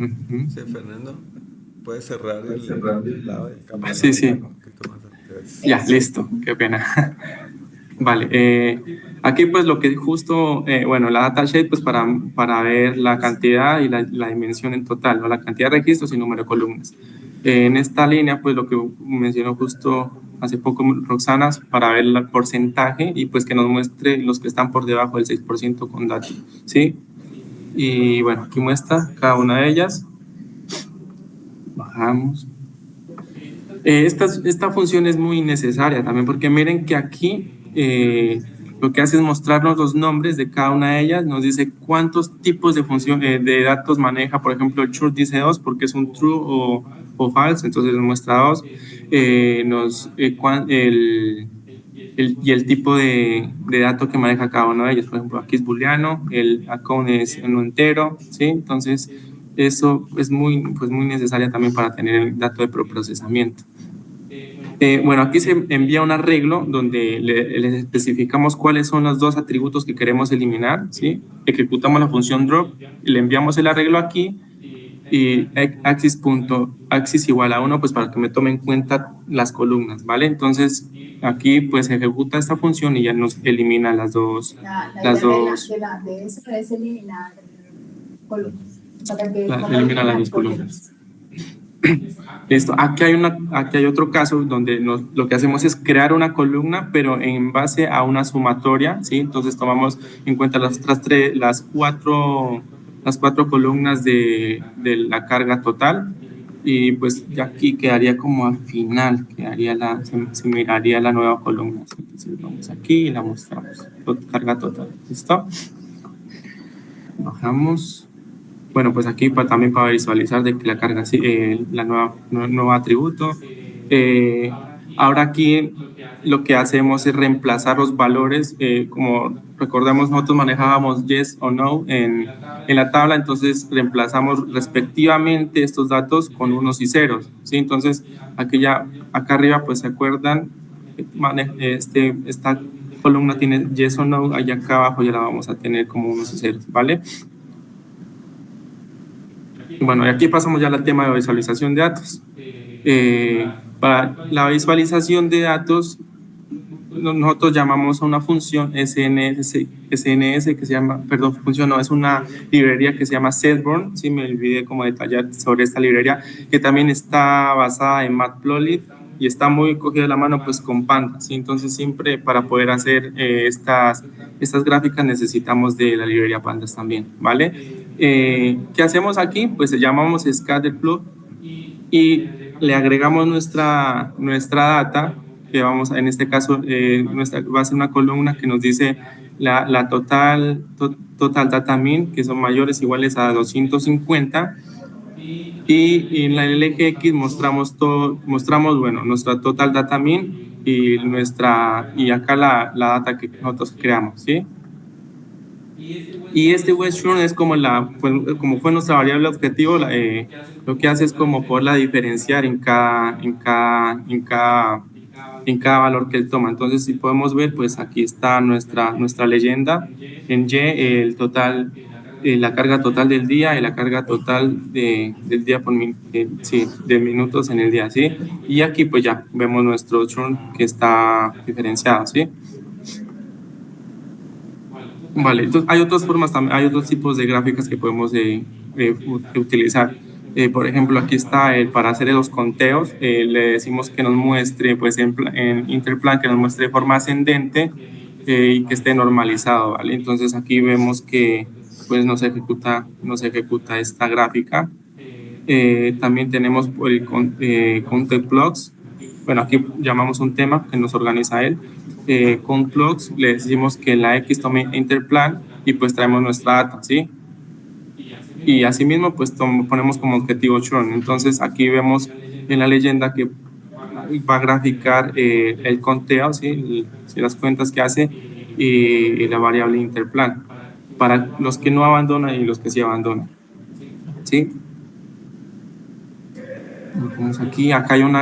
Ujú.
Sí, Fernando, puedes cerrar el lado de cámara.
Sí, sí.
Un poquito más atrás.
Ya, listo, qué pena. Vale, aquí pues lo que justo, bueno, la datasheet pues para ver la cantidad y la dimensión en total, ¿no? La cantidad de registros y número de columnas. En esta línea pues lo que mencionó justo hace poco Roxana para ver el porcentaje y pues que nos muestre los que están por debajo del 6% con datos, ¿sí? Y bueno, aquí muestra cada una de ellas. Bajamos. Esta función es muy necesaria también porque miren que aquí lo que hace es mostrarnos los nombres de cada una de ellas, nos dice cuántos tipos de función de datos maneja, por ejemplo el true dice 2 porque es un true o false, entonces nos muestra 2, y el tipo de dato que maneja cada uno de ellos, por ejemplo aquí es booleano, el account es en un entero, ¿sí? Entonces eso es pues muy necesaria también para tener el dato de preprocesamiento. Bueno, aquí se envía un arreglo donde les especificamos cuáles son los dos atributos que queremos eliminar, ¿sí? Ejecutamos la función drop, le enviamos el arreglo aquí y axis igual a 1, pues para que me tome en cuenta las columnas, ¿vale? Entonces aquí pues ejecuta esta función y ya nos elimina las dos.
La idea de eso es eliminar columnas. Para que
elimina las dos columnas. Listo, aquí hay otro caso donde lo que hacemos es crear una columna, pero en base a una sumatoria, ¿sí? Entonces tomamos en cuenta las cuatro columnas de la carga total y pues ya aquí quedaría como al final, se miraría la nueva columna. Entonces vamos aquí y la mostramos, carga total, ¿listo? Bajamos. Bueno, pues aquí también para visualizar de que la carga, la nuevo atributo. Ahora aquí lo que hacemos es reemplazar los valores, como recordemos nosotros manejábamos yes o no en la tabla, entonces reemplazamos respectivamente estos datos con unos y ceros, ¿sí? Entonces aquí ya, acá arriba pues se acuerdan, esta columna tiene yes o no, allá acá abajo ya la vamos a tener como unos y ceros, ¿vale? Bueno, y aquí pasamos ya al tema de visualización de datos. Para la visualización de datos, nosotros llamamos a una función SNS que se llama, perdón, función no, es una librería que se llama Setborn, sí, me olvidé como detallar sobre esta librería, que también está basada en Matplotlib y está muy cogida de la mano pues con Pandas, ¿sí? Entonces siempre para poder hacer estas gráficas necesitamos de la librería Pandas también, ¿vale? ¿Qué hacemos aquí? Pues llamamos scatterplot y le agregamos nuestra data, que vamos, en este caso, va a ser una columna que nos dice la total data min, que son mayores o iguales a 250, y en el eje X mostramos, bueno, nuestra total data min y acá la data que nosotros creamos, ¿sí? Y este Westshore es como como fue nuestra variable objetivo, lo que hace es como poderla diferenciar en cada valor que él toma. Entonces, si podemos ver, pues aquí está nuestra leyenda en Y, el total, la carga total del día y la carga total del día de minutos en el día, ¿sí? Y aquí pues ya vemos nuestro churn que está diferenciado, ¿sí? Vale, entonces hay otras formas también, hay otros tipos de gráficas que podemos utilizar. Por ejemplo, aquí está para hacer los conteos, le decimos que nos muestre, pues en Interplan, que nos muestre de forma ascendente y que esté normalizado, ¿vale? Entonces aquí vemos que pues nos ejecuta esta gráfica. También tenemos el content blocks. Bueno, aquí llamamos un tema que nos organiza él. Con blocks le decimos que la X tome Interplan y pues traemos nuestra data, ¿sí? Y asimismo pues ponemos como objetivo churn. Entonces aquí vemos en la leyenda que va a graficar el conteo, ¿sí? Las cuentas que hace y la variable Interplan para los que no abandonan y los que sí abandonan, ¿sí? Vamos aquí, acá hay un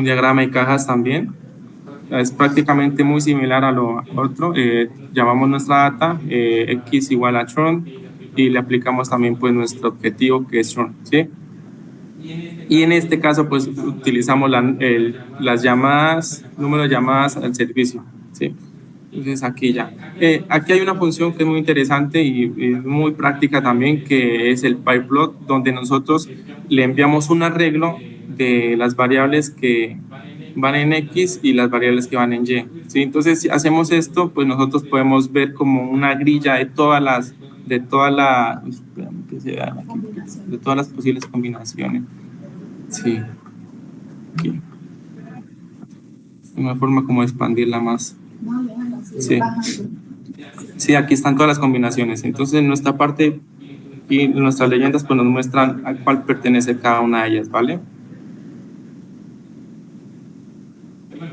diagrama de cajas también. Es prácticamente muy similar a lo otro. Llamamos nuestra data, X igual a churn, y le aplicamos también pues nuestro objetivo que es churn, ¿sí? Y en este caso pues utilizamos las llamadas, número de llamadas al servicio, ¿sí? Entonces aquí ya. Aquí hay una función que es muy interesante y muy práctica también, que es el pipeplot, donde nosotros le enviamos un arreglo de las variables que van en X y las variables que van en Y, ¿sí? Entonces, si hacemos esto, pues nosotros podemos ver como una grilla de todas las posibles combinaciones. Sí. Aquí. Una forma como de expandirla más. Sí. Sí, aquí están todas las combinaciones. Entonces, en nuestra parte y nuestras leyendas pues nos muestran a cuál pertenece cada una de ellas, ¿vale?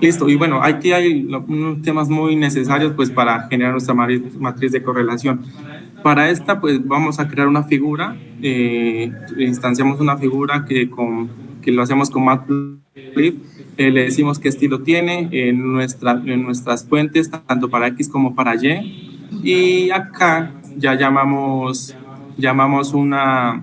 Listo, y bueno, aquí hay unos temas muy necesarios pues para generar nuestra matriz de correlación. Para esta pues vamos a crear una figura, instanciamos una figura que lo hacemos con Matplotlib, le decimos qué estilo tiene en nuestras fuentes, tanto para X como para Y, y acá ya llamamos una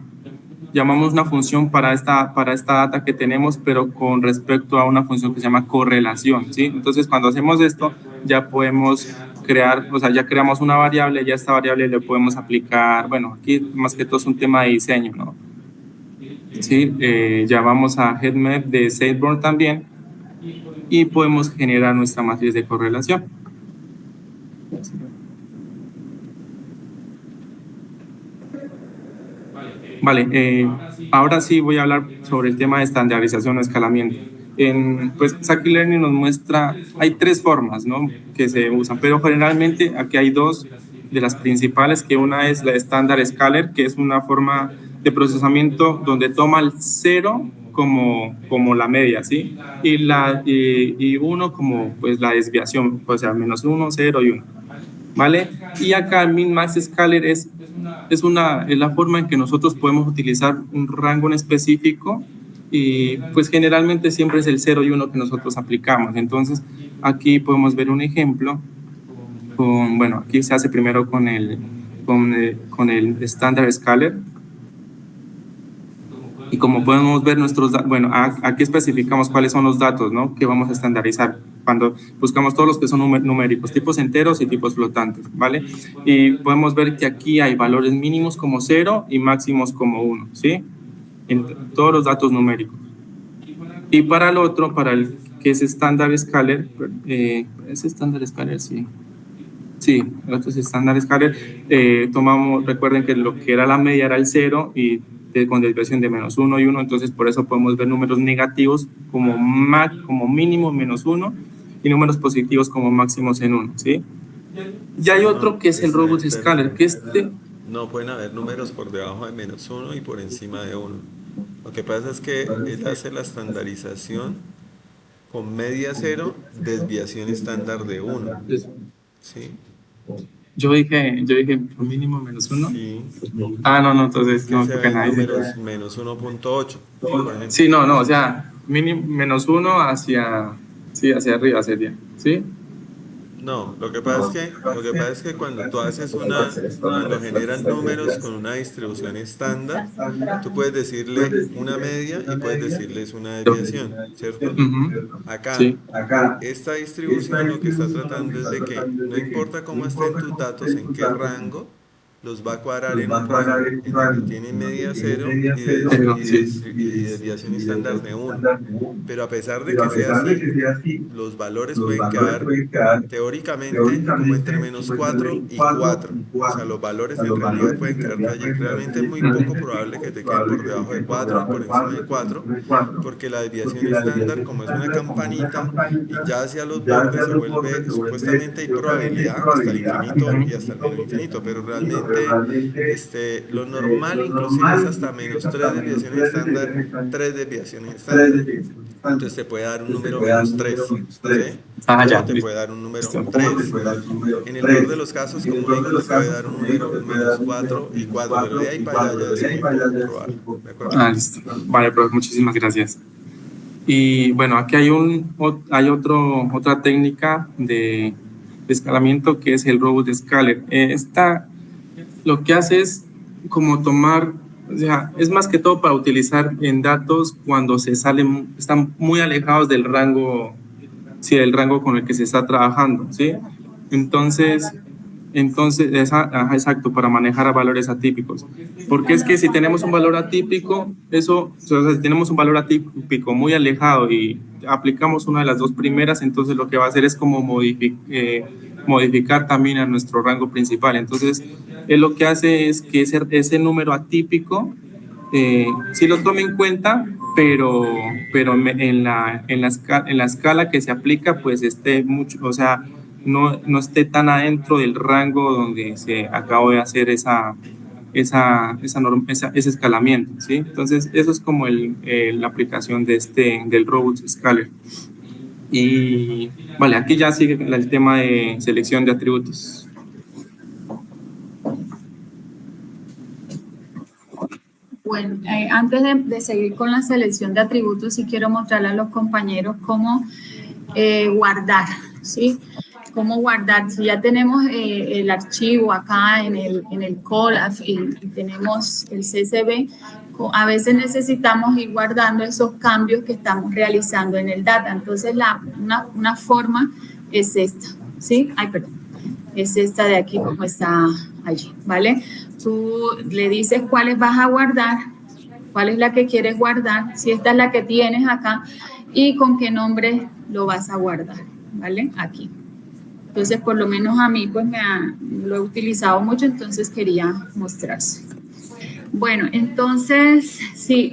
función para esta data que tenemos, pero con respecto a una función que se llama correlación, ¿sí? Entonces, cuando hacemos esto, ya podemos crear, o sea, ya creamos una variable, ya esta variable le podemos aplicar, bueno, aquí más que todo es un tema de diseño, ¿no? Sí, llamamos a headmap de Sanborn también y podemos generar nuestra matriz de correlación. Vale, ahora sí voy a hablar sobre el tema de estandarización o escalamiento. Pues Scikit-Learn nos muestra, hay tres formas, ¿no?, que se usan, pero generalmente aquí hay dos de las principales, que una es la Standard Scaler, que es una forma de procesamiento donde toma el 0 como la media, ¿sí? Y 1 como pues la desviación, o sea, -1, 0 y 1, ¿vale? Y acá el min-max scaler es la forma en que nosotros podemos utilizar un rango en específico, y pues generalmente siempre es el 0 y 1 que nosotros aplicamos. Entonces aquí podemos ver un ejemplo bueno, aquí se hace primero con el Standard Scaler, y como podemos ver bueno, aquí especificamos cuáles son los datos, ¿no?, que vamos a estandarizar cuando buscamos todos los que son numéricos, tipos enteros y tipos flotantes, ¿vale? Y podemos ver que aquí hay valores mínimos como 0 y máximos como 1, ¿sí? En todos los datos numéricos. Y para el otro, para el que es Standard Scaler, ¿es Standard Scaler? Sí. Sí, el otro es Standard Scaler. Recuerden que lo que era la media era el 0 y con desviación de -1 y 1, entonces por eso podemos ver números negativos como mínimo -1 y números positivos como máximos en 1, ¿sí? Y hay otro que es el Robust Scaler, que
No pueden haber números por debajo de -1 y por encima de 1. Lo que pasa es que él hace la estandarización con media 0, desviación estándar de 1, ¿sí?
Yo dije por mínimo -1.
Sí.
No, entonces no,
porque nadie números -1.8.
Sí, no, o sea, mínimo -1 hacia arriba sería, ¿sí?
No, lo que pasa es que cuando tú haces cuando generas números con una distribución estándar, tú puedes decirle una media y puedes decirles una desviación, ¿cierto? Acá, sí. Esta distribución lo que está tratando es de que no importa cómo estén tus datos, en qué rango, los va a cuadrar en un rango en el que tiene media 0 y desviación estándar de 1. Pero a pesar de que sea así, los valores pueden quedar teóricamente como entre -4 y 4. O sea, los valores en realidad pueden quedar allí. Realmente es muy poco probable que te queden por debajo de 4 y por encima de 4, porque la desviación estándar, como es una campanita y ya hacia los bordes se vuelve, supuestamente hay probabilidad hasta el infinito y hasta el menos infinito, pero realmente lo normal inclusive es hasta -3 desviaciones estándar, 3 desviaciones estándar. Entonces te puede dar un número -3, ¿sí?
Ya.
Te puede dar un número 3. En el peor de los casos, como digo, te puede dar un número -4 y 4, pero de ahí para allá ya es muy poco probable. ¿De acuerdo?
Listo. Vale, profe, muchísimas gracias. Y bueno, aquí hay otra técnica de escalamiento que es el Robust Scaler. Lo que hace es como tomar, o sea, es más que todo para utilizar en datos cuando se salen, están muy alejados del rango, sí, del rango con el que se está trabajando, ¿sí? Entonces ajá, exacto, para manejar a valores atípicos. Porque es que si tenemos un valor atípico, eso, o sea, si tenemos un valor atípico muy alejado y aplicamos una de las dos primeras, entonces lo que va a hacer es como modificar también a nuestro rango principal. Entonces, él lo que hace es que ese número atípico sí lo tome en cuenta, pero en la escala que se aplica, pues esté mucho, o sea, no esté tan adentro del rango donde se acabó de hacer ese escalamiento, ¿sí? Entonces, eso es como la aplicación del Robust Scaler. Y vale, aquí ya sigue el tema de selección de atributos.
Bueno, antes de seguir con la selección de atributos, sí quiero mostrarle a los compañeros cómo guardar, ¿sí? Cómo guardar. Si ya tenemos el archivo acá en el Colab y tenemos el CSV, a veces necesitamos ir guardando esos cambios que estamos realizando en el data. Entonces, una forma es esta, ¿sí? Ay, perdón. Es esta de aquí, como está allí, ¿vale? Tú le dices cuáles vas a guardar, cuál es la que quieres guardar, si esta es la que tienes acá, y con qué nombre lo vas a guardar, ¿vale? Aquí. Entonces, por lo menos a mí, pues lo he utilizado mucho, entonces quería mostrarse. Bueno, entonces, sí,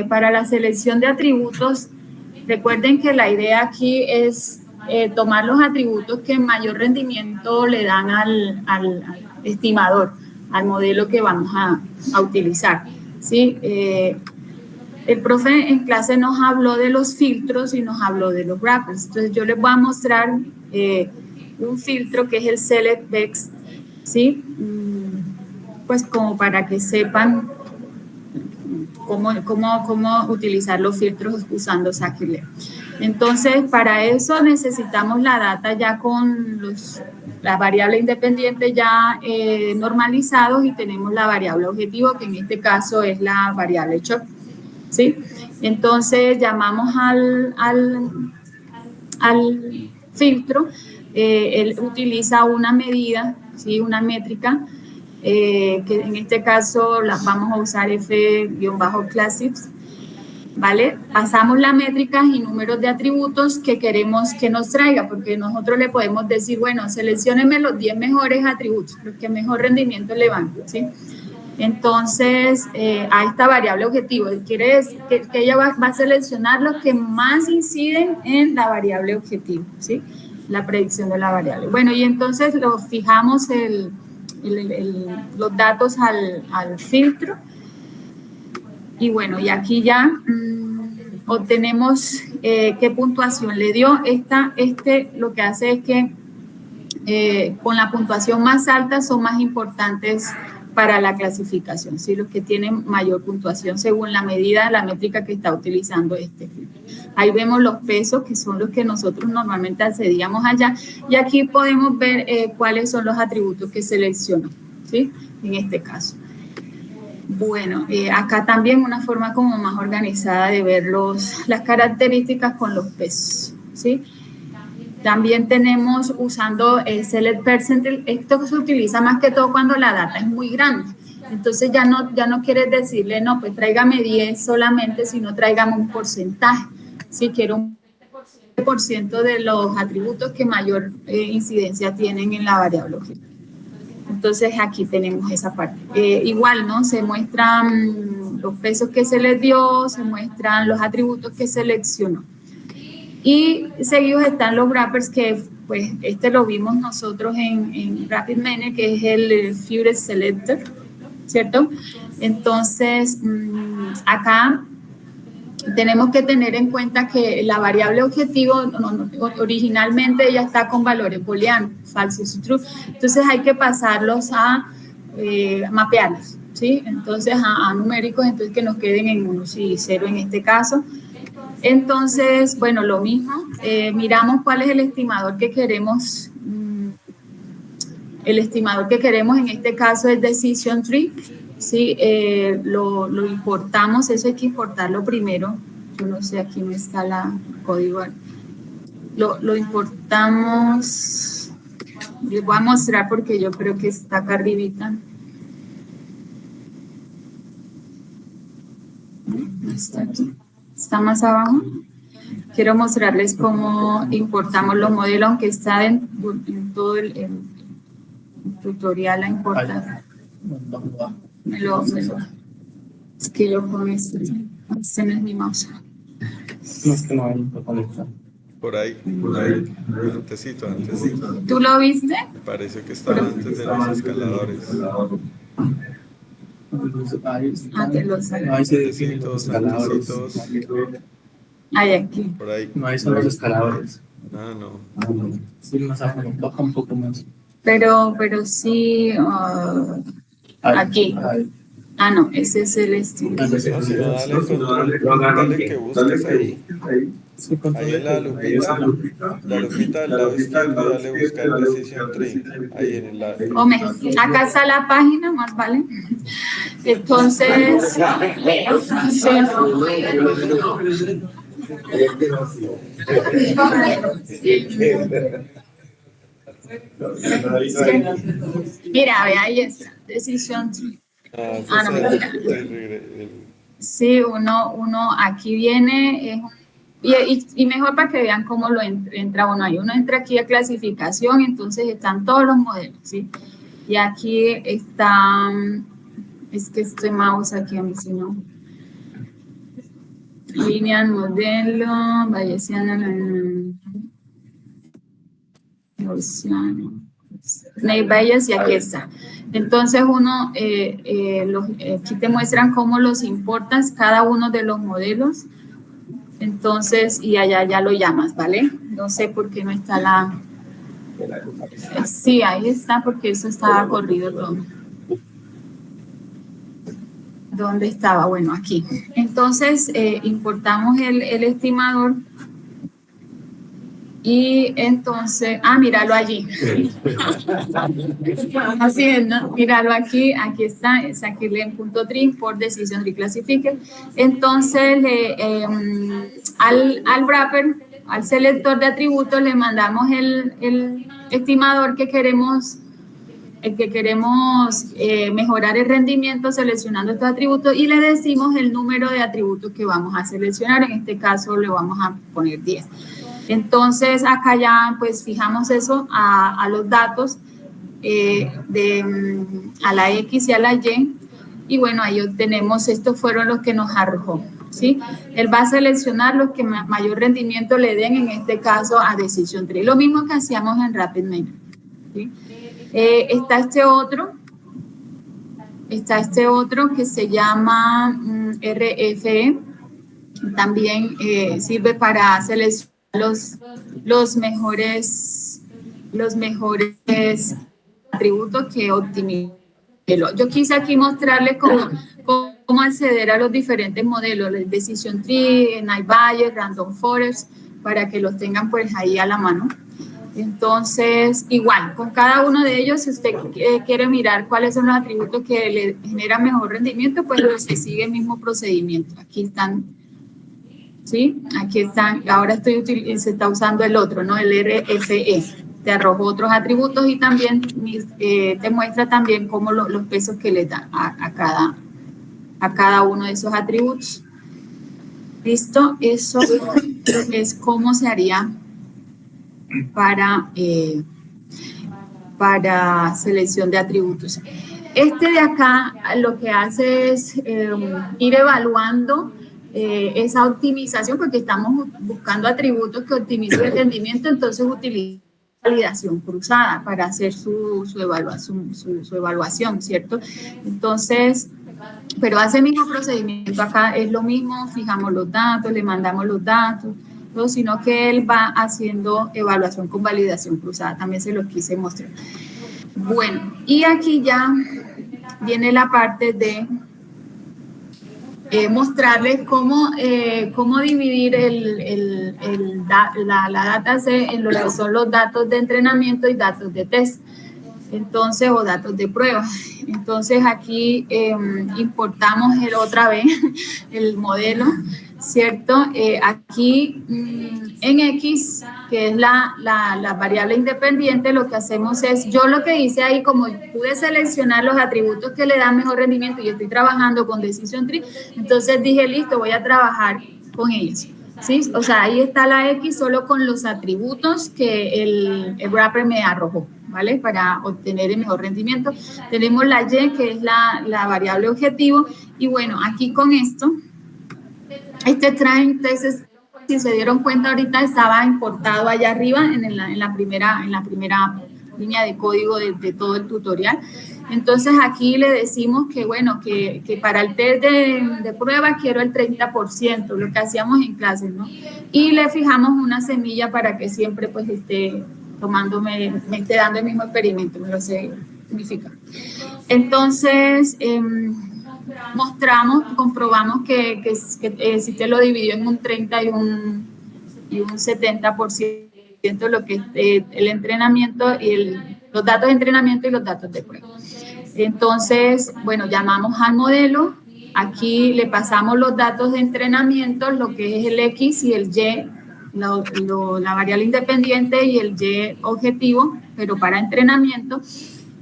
para la selección de atributos, recuerden que la idea aquí es tomar los atributos que mayor rendimiento le dan al estimador, al modelo que vamos a utilizar, ¿sí? El profe en clase nos habló de los filtros y nos habló de los wrappers. Entonces, yo les voy a mostrar un filtro que es el Select Vex, ¿sí? Pues como para que sepan cómo utilizar los filtros usando Scikit-Learn. Entonces, para eso necesitamos la data ya con las variables independientes ya normalizados y tenemos la variable objetivo, que en este caso es la variable shock, ¿sí? Entonces, llamamos al filtro, él utiliza una medida, ¿sí? Una métrica, que en este caso las vamos a usar F-classics, ¿vale? Pasamos las métricas y números de atributos que queremos que nos traiga, porque nosotros le podemos decir, bueno, selecciónenme los 10 mejores atributos, los que mejor rendimiento le van, ¿sí? Entonces, a esta variable objetivo, quiere decir que ella va a seleccionar los que más inciden en la variable objetivo, ¿sí? La predicción de la variable. Bueno, y entonces lo fijamos los datos al filtro. Y bueno, y aquí ya obtenemos qué puntuación le dio. Lo que hace es que con la puntuación más alta son más importantes para la clasificación, ¿sí? Los que tienen mayor puntuación según la medida, la métrica que está utilizando este filtro. Ahí vemos los pesos, que son los que nosotros normalmente accedíamos allá, y aquí podemos ver cuáles son los atributos que seleccionó, ¿sí? En este caso. Bueno, acá también una forma como más organizada de ver las características con los pesos, ¿sí? También tenemos usando el Select Percentile. Esto se utiliza más que todo cuando la data es muy grande. Entonces ya no quieres decirle, no, pues tráigame 10 solamente, sino tráigame un porcentaje. Si quiero un % de los atributos que mayor incidencia tienen en la variable objetivo. Entonces aquí tenemos esa parte. Igual, ¿no? Se muestran los pesos que se les dio, se muestran los atributos que seleccionó. Y seguidos están los wrappers que, pues, lo vimos nosotros en RapidMiner, que es el Fure Selector, ¿cierto? Entonces, acá tenemos que tener en cuenta que la variable objetivo originalmente ya está con valores booleanos, falsos y true. Entonces hay que pasarlos a mapearlos, ¿sí? Entonces a numéricos, entonces que nos queden en 1 y 0 en este caso. Entonces, bueno, lo mismo, miramos cuál es el estimador que queremos. El estimador que queremos en este caso es Decision Tree. Sí, lo importamos, eso hay que importarlo primero. Yo no sé, aquí no está el código. Lo importamos, les voy a mostrar porque yo creo que está acá arribita. No está aquí, está más abajo. Quiero mostrarles cómo importamos los modelos, aunque está en todo el tutorial la importa. Es que yo con este no es mi mouse.
No es que no hay para conectar.
Por ahí, antesito.
¿Tú lo viste?
Parece que estaba antes de los escaladores.
Te lo saco.
No, ahí se definen los escaladores.
Hay aquí.
Por ahí.
No, ahí son los escaladores.
Ah, no.
Sí, más abajo, baja un poco más.
Pero sí, aquí. Ah, no, ese es el estilo.
No, si no, dale control, dale que busques ahí. Ahí en la lupita del lado izquierdo, dale buscar Decision Tree. Ahí en el lado.
Hombre, acá está la página, más vale. Entonces, mira, ve, ahí está, Decision Tree. No, mentira. Sí, uno aquí viene, y mejor para que vean cómo lo entra uno ahí. Uno entra aquí a clasificación, entonces están todos los modelos, ¿sí? Y aquí están, es que este mouse aquí a mí si no. Lineal, modelo, bayesiano, Snake Bayes, y aquí está. Entonces uno, aquí te muestran cómo los importas cada uno de los modelos. Entonces, y allá ya lo llamas, ¿vale? No sé por qué no está la... Sí, ahí está, porque eso estaba corrido todo. ¿Dónde estaba? Bueno, aquí. Entonces, importamos el estimador. Y entonces, míralo allí. Así es, ¿no? Míralo aquí está, es aquí en punto .tree por Decision Tree Classifier. Entonces, al wrapper, al selector de atributos, le mandamos el estimador que queremos, mejorar el rendimiento seleccionando estos atributos, y le decimos el número de atributos que vamos a seleccionar. En este caso, le vamos a poner 10. Entonces, acá ya pues fijamos eso a los datos a la X y a la Y, y bueno, ahí obtenemos, estos fueron los que nos arrojó, ¿sí? Él va a seleccionar los que mayor rendimiento le den, en este caso a Decision Tree, lo mismo que hacíamos en RapidMiner, ¿sí? Está este otro que se llama RFE, también sirve para seleccionar los mejores atributos que optimizan. Yo quise aquí mostrarles cómo acceder a los diferentes modelos, el Decision Tree, Night Bayes, Random Forest, para que los tengan pues ahí a la mano. Entonces, igual, con cada uno de ellos, si usted quiere mirar cuáles son los atributos que le generan mejor rendimiento, pues se sigue el mismo procedimiento. Aquí están. ¿Sí? Aquí están, ahora se está usando el otro, ¿no? El RFE. Te arrojo otros atributos y también te muestra también cómo los pesos que le da a cada uno de esos atributos. ¿Listo? Eso es cómo se haría para selección de atributos. Este de acá lo que hace es ir evaluando esa optimización, porque estamos buscando atributos que optimicen el rendimiento, entonces utiliza validación cruzada para hacer su evaluación, ¿cierto? Entonces, pero hace el mismo procedimiento, acá es lo mismo, fijamos los datos, le mandamos los datos, no, sino que él va haciendo evaluación con validación cruzada, también se los quise mostrar. Bueno, y aquí ya viene la parte de mostrarles cómo dividir la dataset en lo que son los datos de entrenamiento y datos de test. Entonces, o datos de prueba. Entonces, aquí importamos otra vez el modelo, ¿cierto? Aquí en X, que es la variable independiente, lo que hacemos es, yo lo que hice ahí, como pude seleccionar los atributos que le dan mejor rendimiento y estoy trabajando con Decision Tree, entonces dije, listo, voy a trabajar con ellos. ¿Sí? O sea, ahí está la X solo con los atributos que el wrapper me arrojó, ¿vale? Para obtener el mejor rendimiento. Tenemos la Y, que es la variable objetivo, y bueno, aquí con esto, entonces, si se dieron cuenta ahorita, estaba importado allá arriba en la primera línea de código de todo el tutorial. Entonces aquí le decimos que bueno, que para el test de prueba quiero el 30%, lo que hacíamos en clases, ¿no? Y le fijamos una semilla para que siempre pues esté me esté dando el mismo experimento, me lo sé significa. Entonces, comprobamos que si te lo dividió en un 30 y un 70%, lo que es el entrenamiento y los datos de entrenamiento y los datos de prueba. Entonces, bueno, llamamos al modelo, aquí le pasamos los datos de entrenamiento, lo que es el X y el Y, la variable independiente y el Y objetivo, pero para entrenamiento.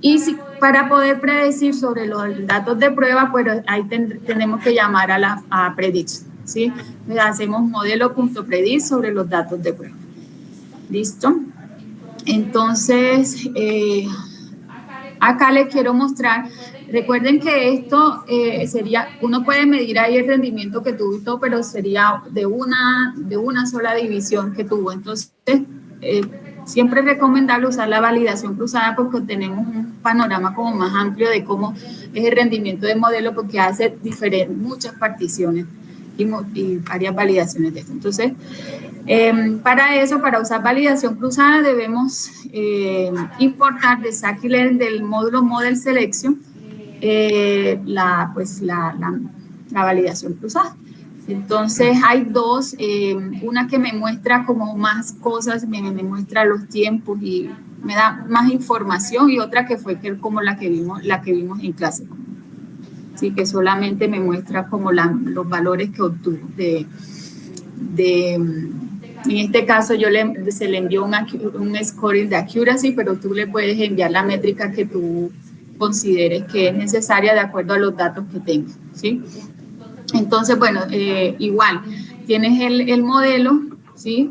Y para poder predecir sobre los datos de prueba, pues ahí tenemos que llamar a predict, ¿sí? Entonces, hacemos modelo.predict sobre los datos de prueba. ¿Listo? Entonces, acá les quiero mostrar, recuerden que esto sería, uno puede medir ahí el rendimiento que tuvo y todo, pero sería de una sola división que tuvo. Entonces, siempre es recomendable usar la validación cruzada porque tenemos un panorama como más amplio de cómo es el rendimiento del modelo, porque hace muchas particiones y varias validaciones de esto. Entonces, para eso, para usar validación cruzada, debemos importar de Scikit-learn del módulo Model Selection la validación cruzada. Entonces, hay dos, una que me muestra como más cosas, me muestra los tiempos y me da más información, y otra que fue como la que vimos en clase. Sí, que solamente me muestra como los valores que obtuvo en este caso se le envió un scoring de accuracy, pero tú le puedes enviar la métrica que tú consideres que es necesaria de acuerdo a los datos que tengas, ¿sí? Entonces, bueno, igual, tienes el modelo, ¿sí?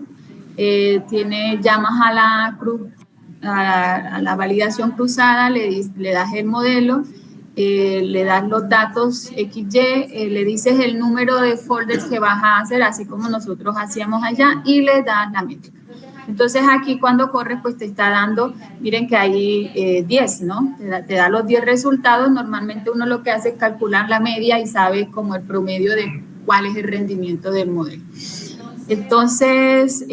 Llamas a la validación cruzada, le das el modelo, le das los datos XY, le dices el número de folders que vas a hacer, así como nosotros hacíamos allá, y le das la métrica. Entonces, aquí cuando corres, pues te está dando, miren que hay 10, ¿no? Te da los 10 resultados. Normalmente uno lo que hace es calcular la media y sabe como el promedio de cuál es el rendimiento del modelo. Entonces,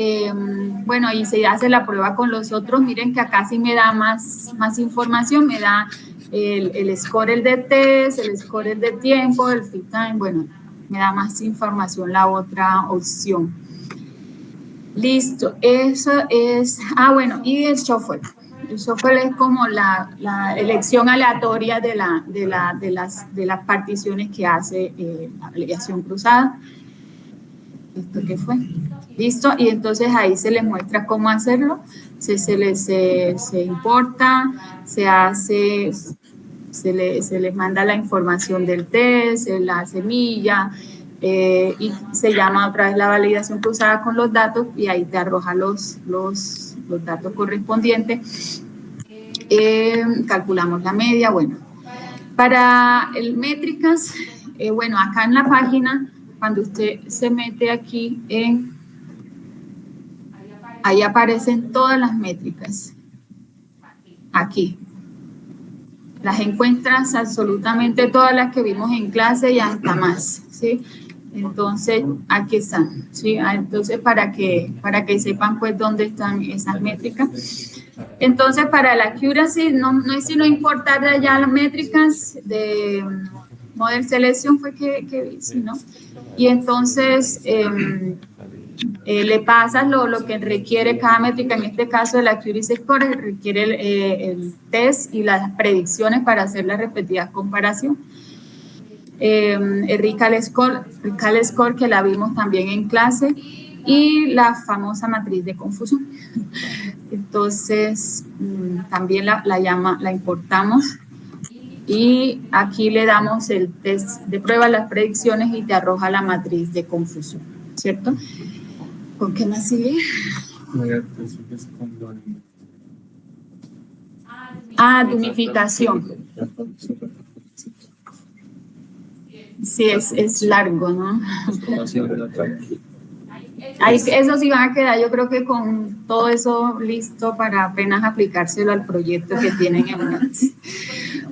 bueno, ahí se hace la prueba con los otros. Miren que acá sí me da más información, me da el score, el de test, el score, el de tiempo, el fit time, bueno, me da más información la otra opción. Listo, eso es, bueno, y el shuffle. El shuffle es como la elección aleatoria de las particiones que hace la validación cruzada. ¿Esto qué fue? Listo, y entonces ahí se les muestra cómo hacerlo, se importa, se les manda la información del test, la semilla, y se llama otra vez la validación cruzada con los datos, y ahí te arroja los datos correspondientes. Calculamos la media. Bueno, para el métricas, bueno, acá en la página, cuando usted se mete aquí, ahí aparecen todas las métricas. Aquí. Las encuentras absolutamente todas las que vimos en clase y hasta más, ¿sí? Entonces, aquí están, ¿sí? Entonces, para que sepan, pues, dónde están esas métricas. Entonces, para la accuracy, no es sino importar de allá las métricas de Model Selection, fue que vi, ¿sí, no? Y entonces, le pasas lo que requiere cada métrica, en este caso el Accuracy Score requiere el test y las predicciones para hacer la repetida comparación. El Recall Score que la vimos también en clase y la famosa matriz de confusión. Entonces, también la importamos y aquí le damos el test de prueba, las predicciones y te arroja la matriz de confusión, ¿cierto? ¿Con qué más sigue? Dunificación. Sí, es largo, ¿no? Eso sí van a quedar, yo creo que con todo eso listo para apenas aplicárselo al proyecto que tienen en mente.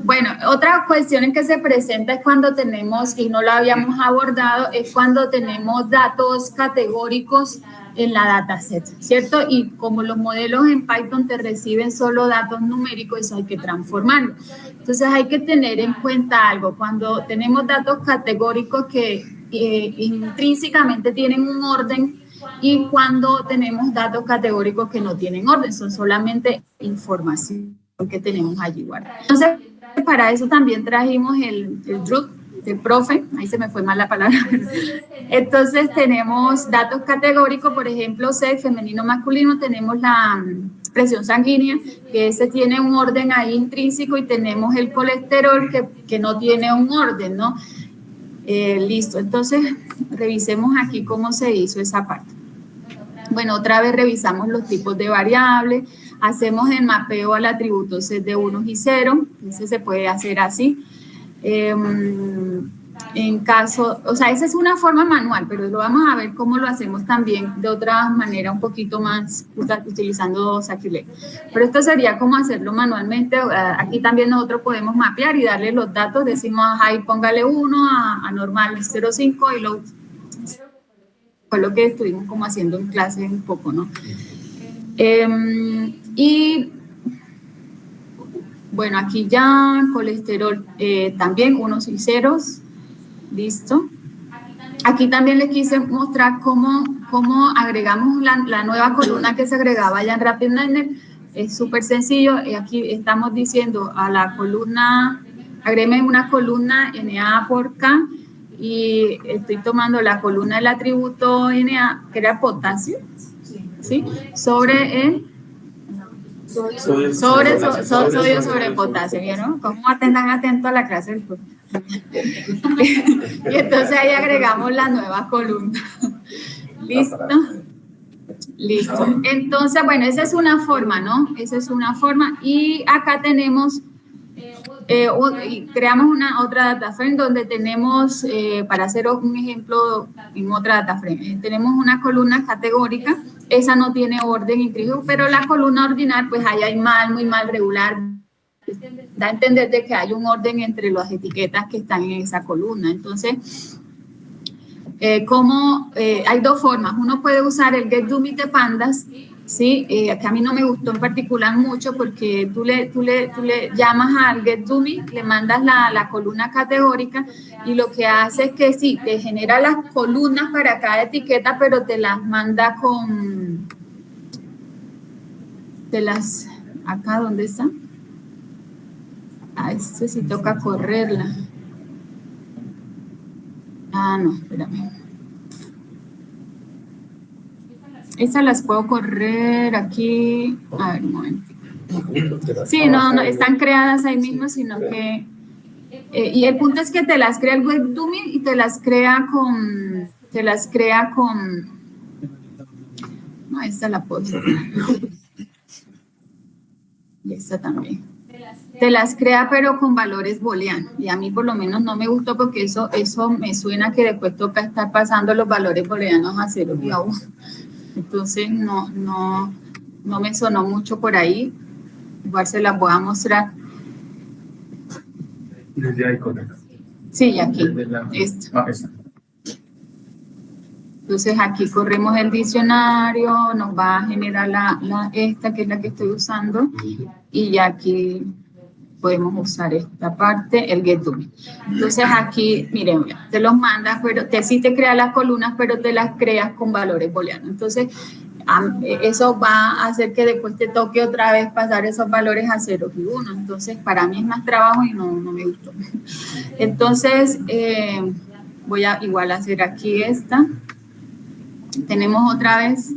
Bueno, otra cuestión en que se presenta es cuando tenemos, y no lo habíamos abordado, es cuando tenemos datos categóricos en la dataset, ¿cierto? Y como los modelos en Python te reciben solo datos numéricos, eso hay que transformarlo. Entonces hay que tener en cuenta algo, cuando tenemos datos categóricos que intrínsecamente tienen un orden y cuando tenemos datos categóricos que no tienen orden, son solamente información que tenemos allí guardada. Entonces, para eso también trajimos el DRUC del profe, ahí se me fue mal la palabra. Entonces tenemos datos categóricos, por ejemplo, sex, femenino, masculino, tenemos la presión sanguínea, que ese tiene un orden ahí intrínseco y tenemos el colesterol que no tiene un orden, ¿no? Listo, entonces revisemos aquí cómo se hizo esa parte. Bueno, otra vez revisamos los tipos de variables, hacemos el mapeo al atributo set de unos y ceros, ese se puede hacer así. En caso, o sea, esa es una forma manual, pero lo vamos a ver cómo lo hacemos también de otra manera, un poquito más utilizando Scikit-Learn. Pero esto sería como hacerlo manualmente. Aquí también nosotros podemos mapear y darle los datos, decimos, ahí póngale 1, a normal 0,5 y lo fue lo que estuvimos como haciendo en clase un poco, ¿no? Y bueno, aquí ya colesterol también unos y ceros, listo. Aquí también les quise mostrar cómo agregamos la nueva columna que se agregaba ya en RapidMiner. Es súper sencillo, aquí estamos diciendo a la columna, agrégueme una columna NA por K, y estoy tomando la columna del atributo Na, que era potasio, ¿sí? Sobre el sodio sobre potasio, ¿vieron? ¿Cómo atendan atento a la clase del profe? Y entonces ahí agregamos la nueva columna. ¿Listo? Listo. Entonces, bueno, esa es una forma, ¿no? Esa es una forma. Y acá tenemos... creamos otra data frame donde tenemos, para hacer un ejemplo en otra data frame, tenemos una columna categórica, esa no tiene orden intrínseco, pero la columna ordinal, pues ahí hay muy mal, regular, da a entender de que hay un orden entre las etiquetas que están en esa columna. Entonces, hay dos formas, uno puede usar el getDummy de pandas, ¿sí? Que a mí no me gustó en particular mucho porque tú le llamas al getDummy, le mandas la columna categórica y lo que hace es que sí, te genera las columnas para cada etiqueta, pero te las manda acá, ¿dónde está? Sí toca correrla. No, espérame. Esas las puedo correr aquí. A ver, un momento. Sí, no, están creadas ahí mismo, sino que... y el punto es que te las crea el getDummy y te las crea con... No, esta la puedo hacer. Y esta también. Te las crea, pero con valores booleanos. Y a mí por lo menos no me gustó porque eso me suena que después toca estar pasando los valores booleanos a 0 y a 1. Entonces no me sonó mucho por ahí. Igual se las voy a mostrar.
Desde ahí con
sí, aquí. Esta. Entonces aquí corremos el diccionario, nos va a generar esta que es la que estoy usando y ya aquí podemos usar esta parte, el get dummy. Entonces aquí, miren, te los mandas, pero sí te crea las columnas, pero te las creas con valores booleanos. Entonces, eso va a hacer que después te toque otra vez pasar esos valores a 0 y 1. Entonces, para mí es más trabajo y no me gustó. Entonces, voy a igual hacer aquí esta. Tenemos otra vez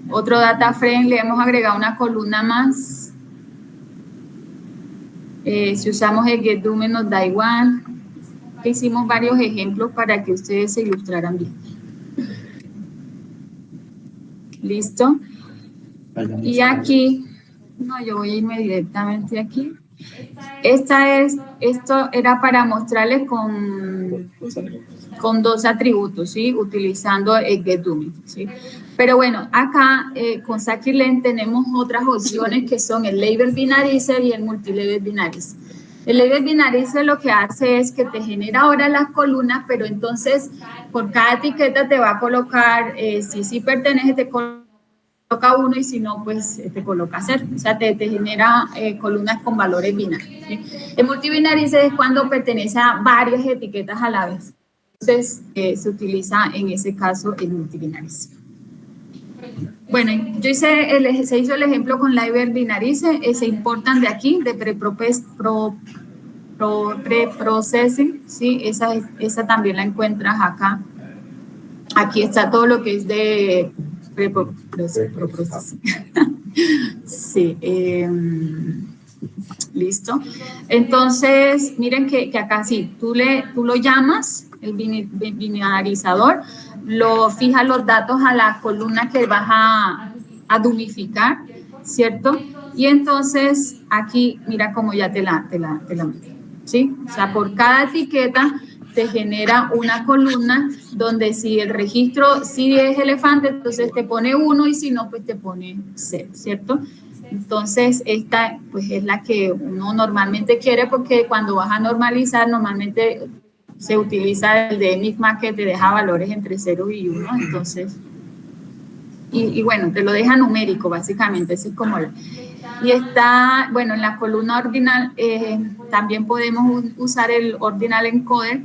otro data frame, le hemos agregado una columna más. Si usamos el get dummy nos da igual. Hicimos varios ejemplos para que ustedes se ilustraran bien. ¿Listo? Y aquí, no, yo voy a irme directamente aquí. Esto era para mostrarles con 2 atributos, ¿sí? Utilizando el get dummy, ¿sí? Pero bueno, acá con Scikit-Learn tenemos otras opciones que son el label binarizer y el multilevel binarizer. El label binarizer lo que hace es que te genera ahora las columnas, pero entonces por cada etiqueta te va a colocar, si sí pertenece, te coloca 1 y si no, pues te coloca 0. O sea, te genera columnas con valores binarios, ¿sí? El multibinarizer es cuando pertenece a varias etiquetas a la vez. Entonces, se utiliza en ese caso el multibinarizer. Bueno, se hizo el ejemplo con label binarizer, se importan de aquí, de preprocessing, ¿sí? Esa también la encuentras acá. Aquí está todo lo que es de preprocessing. Sí, listo. Entonces, miren que acá sí, tú lo llamas, el binarizador, lo fijas los datos a la columna que vas a dumificar, ¿cierto? Y entonces aquí, mira cómo ya te la metí, ¿sí? O sea, por cada etiqueta te genera una columna donde si el registro sí es elefante, entonces te pone 1 y si no, pues te pone 0, ¿cierto? Entonces, esta pues es la que uno normalmente quiere porque cuando vas a normalizar, normalmente se utiliza el de Enigma que te deja valores entre 0 y 1, entonces, y bueno, te lo deja numérico básicamente, ese es como y está, bueno, en la columna ordinal también podemos usar el ordinal encoder.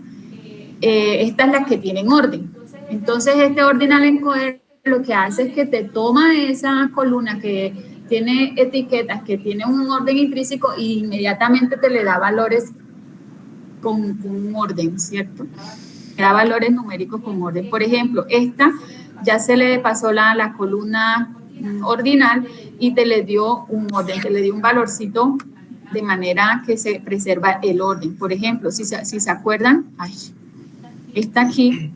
Esta es la que tienen orden. Entonces, este ordinal encoder lo que hace es que te toma esa columna que tiene etiquetas, que tiene un orden intrínseco e inmediatamente te le da valores con un orden, ¿cierto? Te da valores numéricos con orden. Por ejemplo, esta ya se le pasó la columna ordinal y te le dio un orden, te le dio un valorcito de manera que se preserva el orden. Por ejemplo, si se acuerdan, esta aquí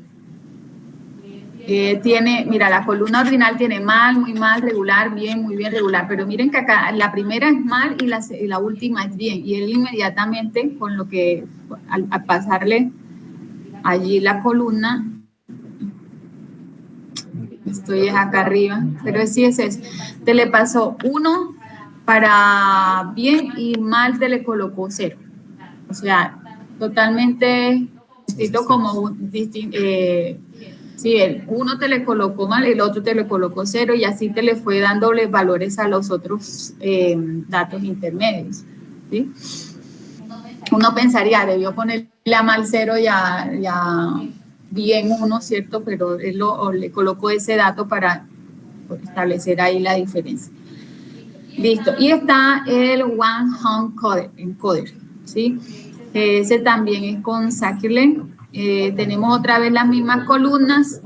tiene, mira, la columna ordinal tiene mal, muy mal, regular, bien, muy bien, regular, pero miren que acá la primera es mal y la última es bien, y él inmediatamente con lo que, al pasarle allí la columna, estoy acá arriba, pero sí es eso, te le pasó 1 para bien y mal te le colocó 0, o sea, totalmente distinto como sí, el 1 te le colocó mal, el otro te le colocó 0 y así te le fue dándole valores a los otros datos intermedios, ¿sí? Uno pensaría, debió ponerle a mal 0 y a bien 1, ¿cierto? Pero él le colocó ese dato para establecer ahí la diferencia. Listo. Y está el one-hot encoder, ¿sí? Ese también es con Scikit-Learn. Tenemos otra vez las mismas columnas.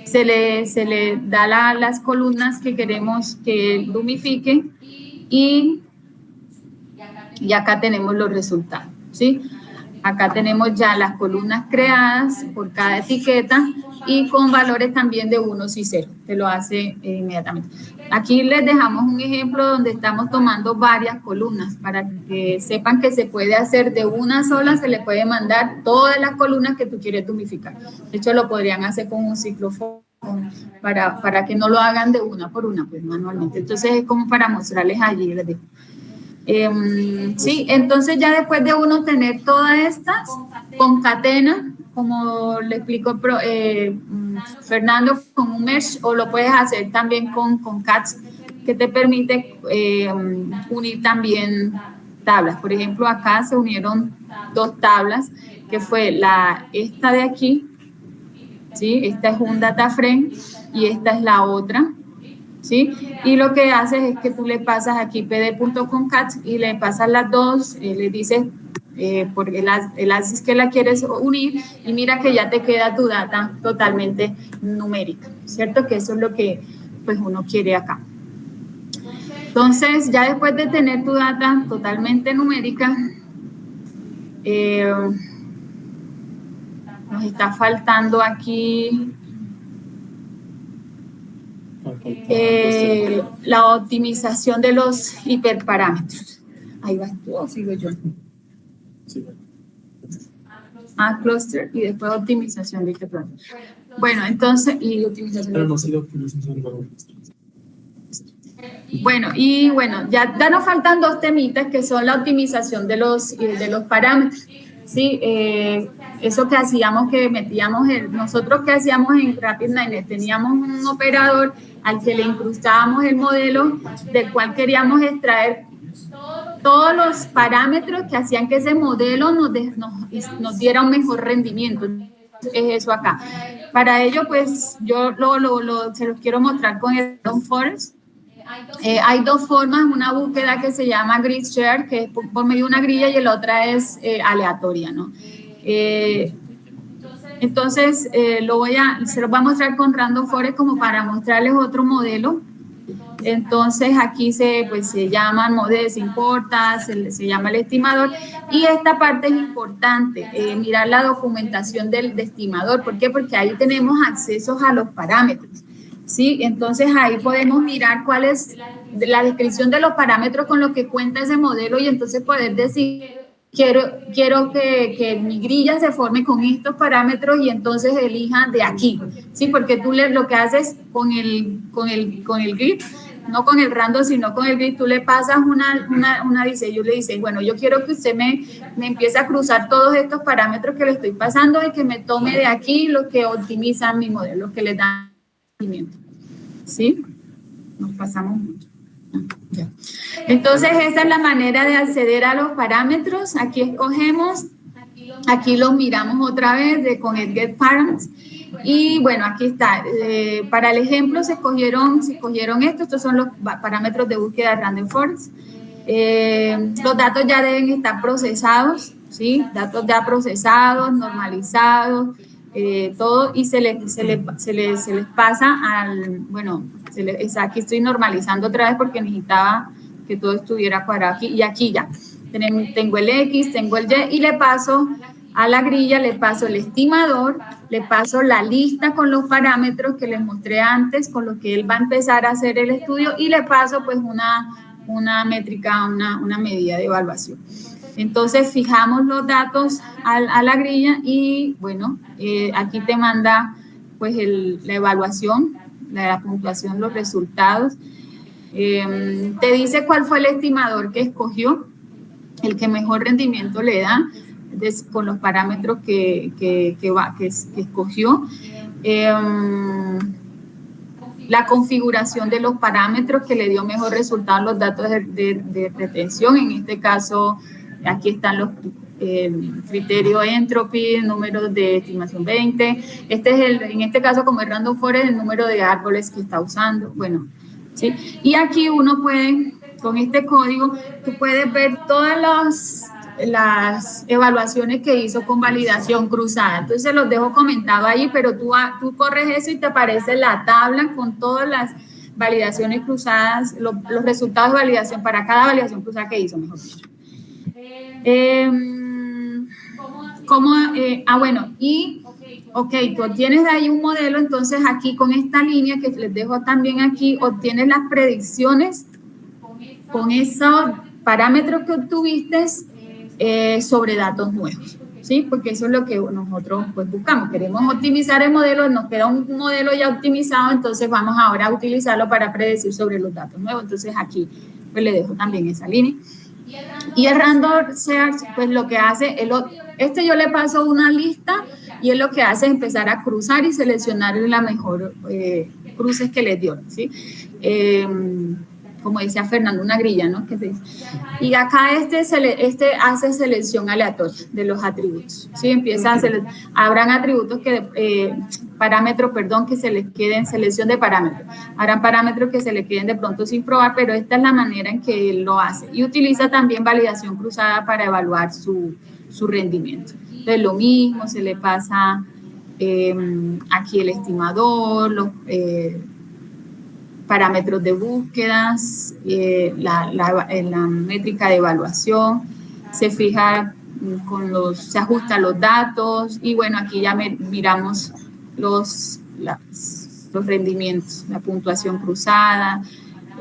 Se le da las columnas que queremos que dumifique y acá tenemos los resultados, ¿sí? Acá tenemos ya las columnas creadas por cada etiqueta y con valores también de 1 y 0, te lo hace inmediatamente. Aquí les dejamos un ejemplo donde estamos tomando varias columnas para que sepan que se puede hacer de una sola, se le puede mandar todas las columnas que tú quieres dumificar. De hecho, lo podrían hacer con un ciclofón para que no lo hagan de una por una, pues manualmente. Entonces, es como para mostrarles allí, les digo. Sí, entonces ya después de uno tener todas estas, concatena, como le explicó Fernando, con un mesh, o lo puedes hacer también con cats, que te permite unir también tablas. Por ejemplo, acá se unieron 2 tablas, que fue esta de aquí, ¿sí? Esta es un data frame y esta es la otra, ¿sí? Y lo que haces es que tú le pasas aquí pd.concat y le pasas las dos, le dices porque el ASIS que la quieres unir y mira que ya te queda tu data totalmente numérica, ¿cierto? Que eso es lo que pues uno quiere acá. Entonces, ya después de tener tu data totalmente numérica, nos está faltando aquí la optimización de los hiperparámetros. Ahí vas tú o sigo yo. Cluster y después optimización de hiperparámetros. Bueno, entonces, y optimización de Bueno, ya nos faltan 2 temitas que son la optimización de los parámetros. Sí, eso que hacíamos, que metíamos, nosotros que hacíamos en RapidNet, teníamos un operador al que le incrustábamos el modelo del cual queríamos extraer todos los parámetros que hacían que ese modelo nos diera un mejor rendimiento. Es eso acá. Para ello, pues, yo se los quiero mostrar con el Random Forest. Hay 2 formas, una búsqueda que se llama grid share, que es por medio de una grilla, y la otra es aleatoria, ¿no? Entonces, se los voy a mostrar con Random Forest como para mostrarles otro modelo. Entonces, aquí se llaman modelos, importa, se llama el estimador, y esta parte es importante, mirar la documentación del estimador. ¿Por qué? Porque ahí tenemos accesos a los parámetros. ¿Sí? Entonces ahí podemos mirar cuál es la descripción de los parámetros con los que cuenta ese modelo y entonces poder decir, quiero que mi grilla se forme con estos parámetros y entonces elija de aquí, ¿sí? Porque tú lo que haces con el grid, no con el random, sino con el grid, tú le pasas una diseño, le dices, bueno, yo quiero que usted me empiece a cruzar todos estos parámetros que le estoy pasando y que me tome de aquí los que optimizan mi modelo, los que le dan. ¿Sí? Nos pasamos mucho. Ya. Entonces, esa es la manera de acceder a los parámetros. Aquí escogemos, aquí los miramos otra vez con el Get Params. Y bueno, aquí está. Para el ejemplo se escogieron estos son los parámetros de búsqueda de Random Forest. Los datos ya deben estar procesados, ¿sí? Datos ya procesados, normalizados. Todo y se les pasa aquí estoy normalizando otra vez porque necesitaba que todo estuviera cuadrado aquí y aquí ya tengo el X, tengo el Y y le paso a la grilla, le paso el estimador, le paso la lista con los parámetros que les mostré antes con los que él va a empezar a hacer el estudio y le paso pues una métrica, una medida de evaluación. Entonces, fijamos los datos a la grilla y, bueno, aquí te manda, pues, la evaluación, la puntuación, los resultados. Te dice cuál fue el estimador que escogió, el que mejor rendimiento le da, con los parámetros que escogió. La configuración de los parámetros que le dio mejor resultado en los datos de retención, en este caso, aquí están los criterios entropy, número de estimación 20. En este caso, como es Random Forest, el número de árboles que está usando. Bueno, ¿sí? Y aquí uno puede, con este código, tú puedes ver todas las evaluaciones que hizo con validación cruzada. Entonces, se los dejo comentado ahí, pero tú corres eso y te aparece la tabla con todas las validaciones cruzadas, los resultados de validación para cada validación cruzada que hizo, mejor dicho. Tú obtienes de ahí un modelo, entonces aquí con esta línea que les dejo también aquí, obtienes las predicciones con esos parámetros que obtuviste sobre datos nuevos, ¿sí? Porque eso es lo que nosotros pues buscamos, queremos optimizar el modelo, nos queda un modelo ya optimizado, entonces vamos ahora a utilizarlo para predecir sobre los datos nuevos, entonces aquí pues le dejo también esa línea. Y el Random Search, pues lo que hace, yo le paso una lista y él lo que hace es empezar a cruzar y seleccionar la mejor cruces que le dio, ¿sí? como decía Fernando, una grilla, ¿no? Que se dice. Y acá este hace selección aleatoria de los atributos, ¿sí? Empieza a habrán atributos parámetros, que se les queden, selección de parámetros. Habrán parámetros que se le queden de pronto sin probar, pero esta es la manera en que él lo hace. Y utiliza también validación cruzada para evaluar su rendimiento. Entonces, lo mismo, se le pasa aquí el estimador, los parámetros de búsquedas, la métrica de evaluación, se fija se ajustan los datos y bueno, aquí ya miramos los rendimientos, la puntuación cruzada,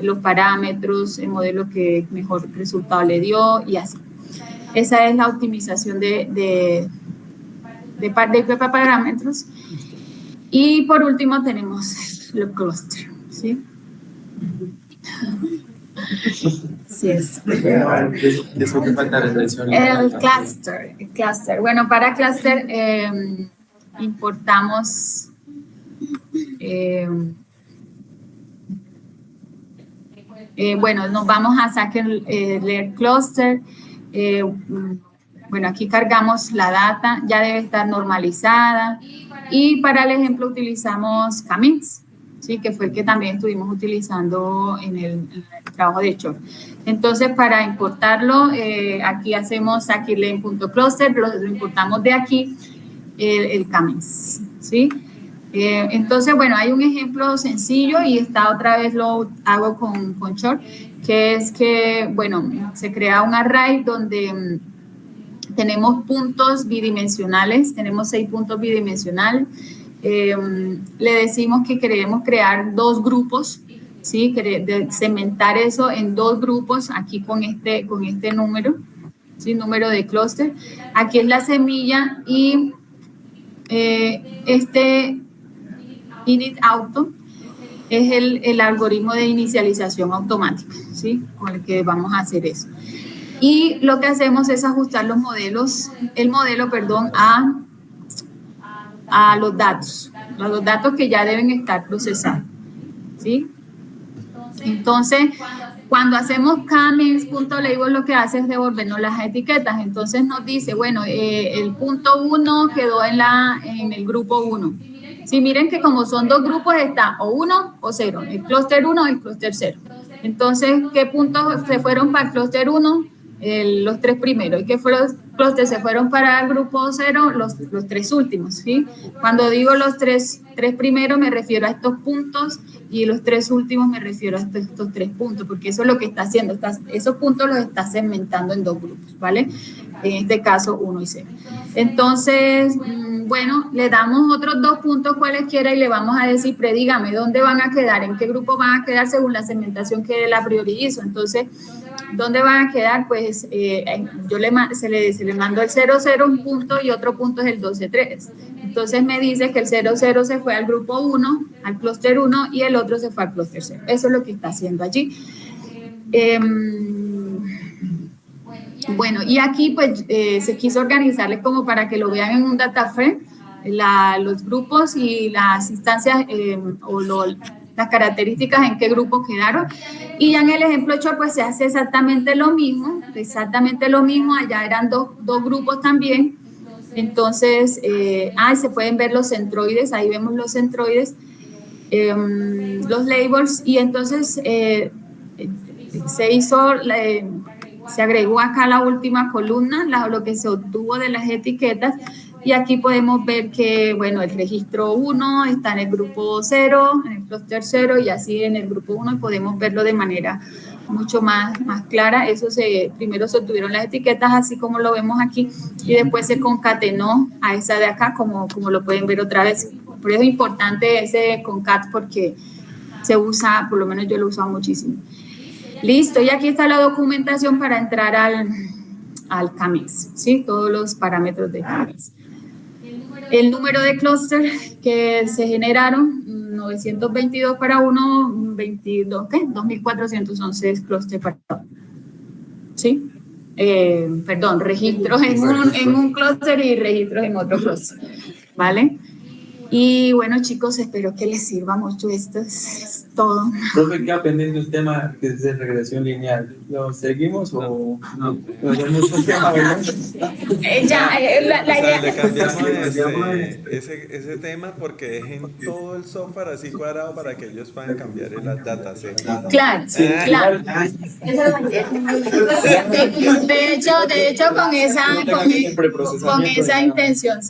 los parámetros, el modelo que mejor resultado le dio y así. Esa es la optimización de parámetros. Y por último tenemos el clúster, ¿sí? Sí es. El cluster. Bueno, para cluster importamos bueno, nos vamos a sacar el cluster. Bueno, aquí cargamos la data, ya debe estar normalizada. Y para el ejemplo utilizamos K-means, ¿sí? Que fue el que también estuvimos utilizando en el trabajo de Chor. Entonces, para importarlo, aquí hacemos scikit-learn.cluster, lo importamos de aquí, el K-means, ¿sí? Entonces, bueno, hay un ejemplo sencillo y esta otra vez lo hago con Chor, que es que, bueno, se crea un array donde tenemos puntos bidimensionales, tenemos 6 puntos bidimensionales. Le decimos que queremos crear 2 grupos, ¿sí? Segmentar eso en 2 grupos, aquí con este número, ¿sí? Número de clúster. Aquí es la semilla y este init auto es el algoritmo de inicialización automática, ¿sí? Con el que vamos a hacer eso. Y lo que hacemos es ajustar el modelo, a los datos que ya deben estar procesados, ¿sí? Entonces, cuando hacemos K-means.label, lo que hace es devolvernos las etiquetas. Entonces nos dice, bueno, el punto 1 quedó en el grupo 1. Sí, miren que como son 2 grupos, está o 1 o 0, el clúster 1 o el clúster 0. Entonces, ¿qué puntos se fueron para el clúster 1? Los 3 primeros. ¿Y qué clúster se fueron para el grupo 0? Los 3 últimos, ¿sí? Cuando digo los 3 primeros me refiero a estos puntos y los 3 últimos me refiero a estos 3 puntos, porque eso es lo que está haciendo. Esos puntos los está segmentando en 2 grupos, ¿vale? En este caso 1 y 0. Entonces, bueno, le damos otros 2 puntos cualesquiera y le vamos a decir, predígame dónde van a quedar, en qué grupo van a quedar según la segmentación que él a priori hizo. Entonces, ¿dónde van a quedar? Pues se le mandó el 00 un punto y otro punto es el 12.3. Entonces me dice que el 00 se fue al grupo 1, al clúster 1 y el otro se fue al clúster 0. Eso es lo que está haciendo allí. Bueno, y aquí pues se quiso organizarles como para que lo vean en un data frame, los grupos y las instancias las características en qué grupo quedaron. Y ya en el ejemplo hecho pues se hace exactamente lo mismo, allá eran dos grupos también. Entonces, se pueden ver los centroides, ahí vemos los centroides, los labels, y entonces se agregó acá la última columna, lo que se obtuvo de las etiquetas, y aquí podemos ver que, bueno, el registro 1 está en el grupo 0, en el clúster 0, y así en el grupo 1, y podemos verlo de manera mucho más clara. Primero se obtuvieron las etiquetas, así como lo vemos aquí, y después se concatenó a esa de acá, como lo pueden ver otra vez. Por eso es importante ese concat, porque se usa, por lo menos yo lo he usado muchísimo. Listo, y aquí está la documentación para entrar al K-means, ¿sí? Todos los parámetros de K-means. El número de clúster que se generaron, 922 para uno, 2.411 clúster para uno. ¿Sí? Registros en un clúster y registros en otro clúster, ¿vale? Y bueno, chicos, espero que les sirva mucho. Esto es todo.
Profe, queda pendiente un tema que es de regresión lineal. ¿Lo seguimos o no? ¿Nos un tema,
La
O sea,
idea...
le cambiamos ese tema porque dejen todo el software así cuadrado para que ellos puedan cambiar el datasets.
Claro, claro. De hecho, con esa intención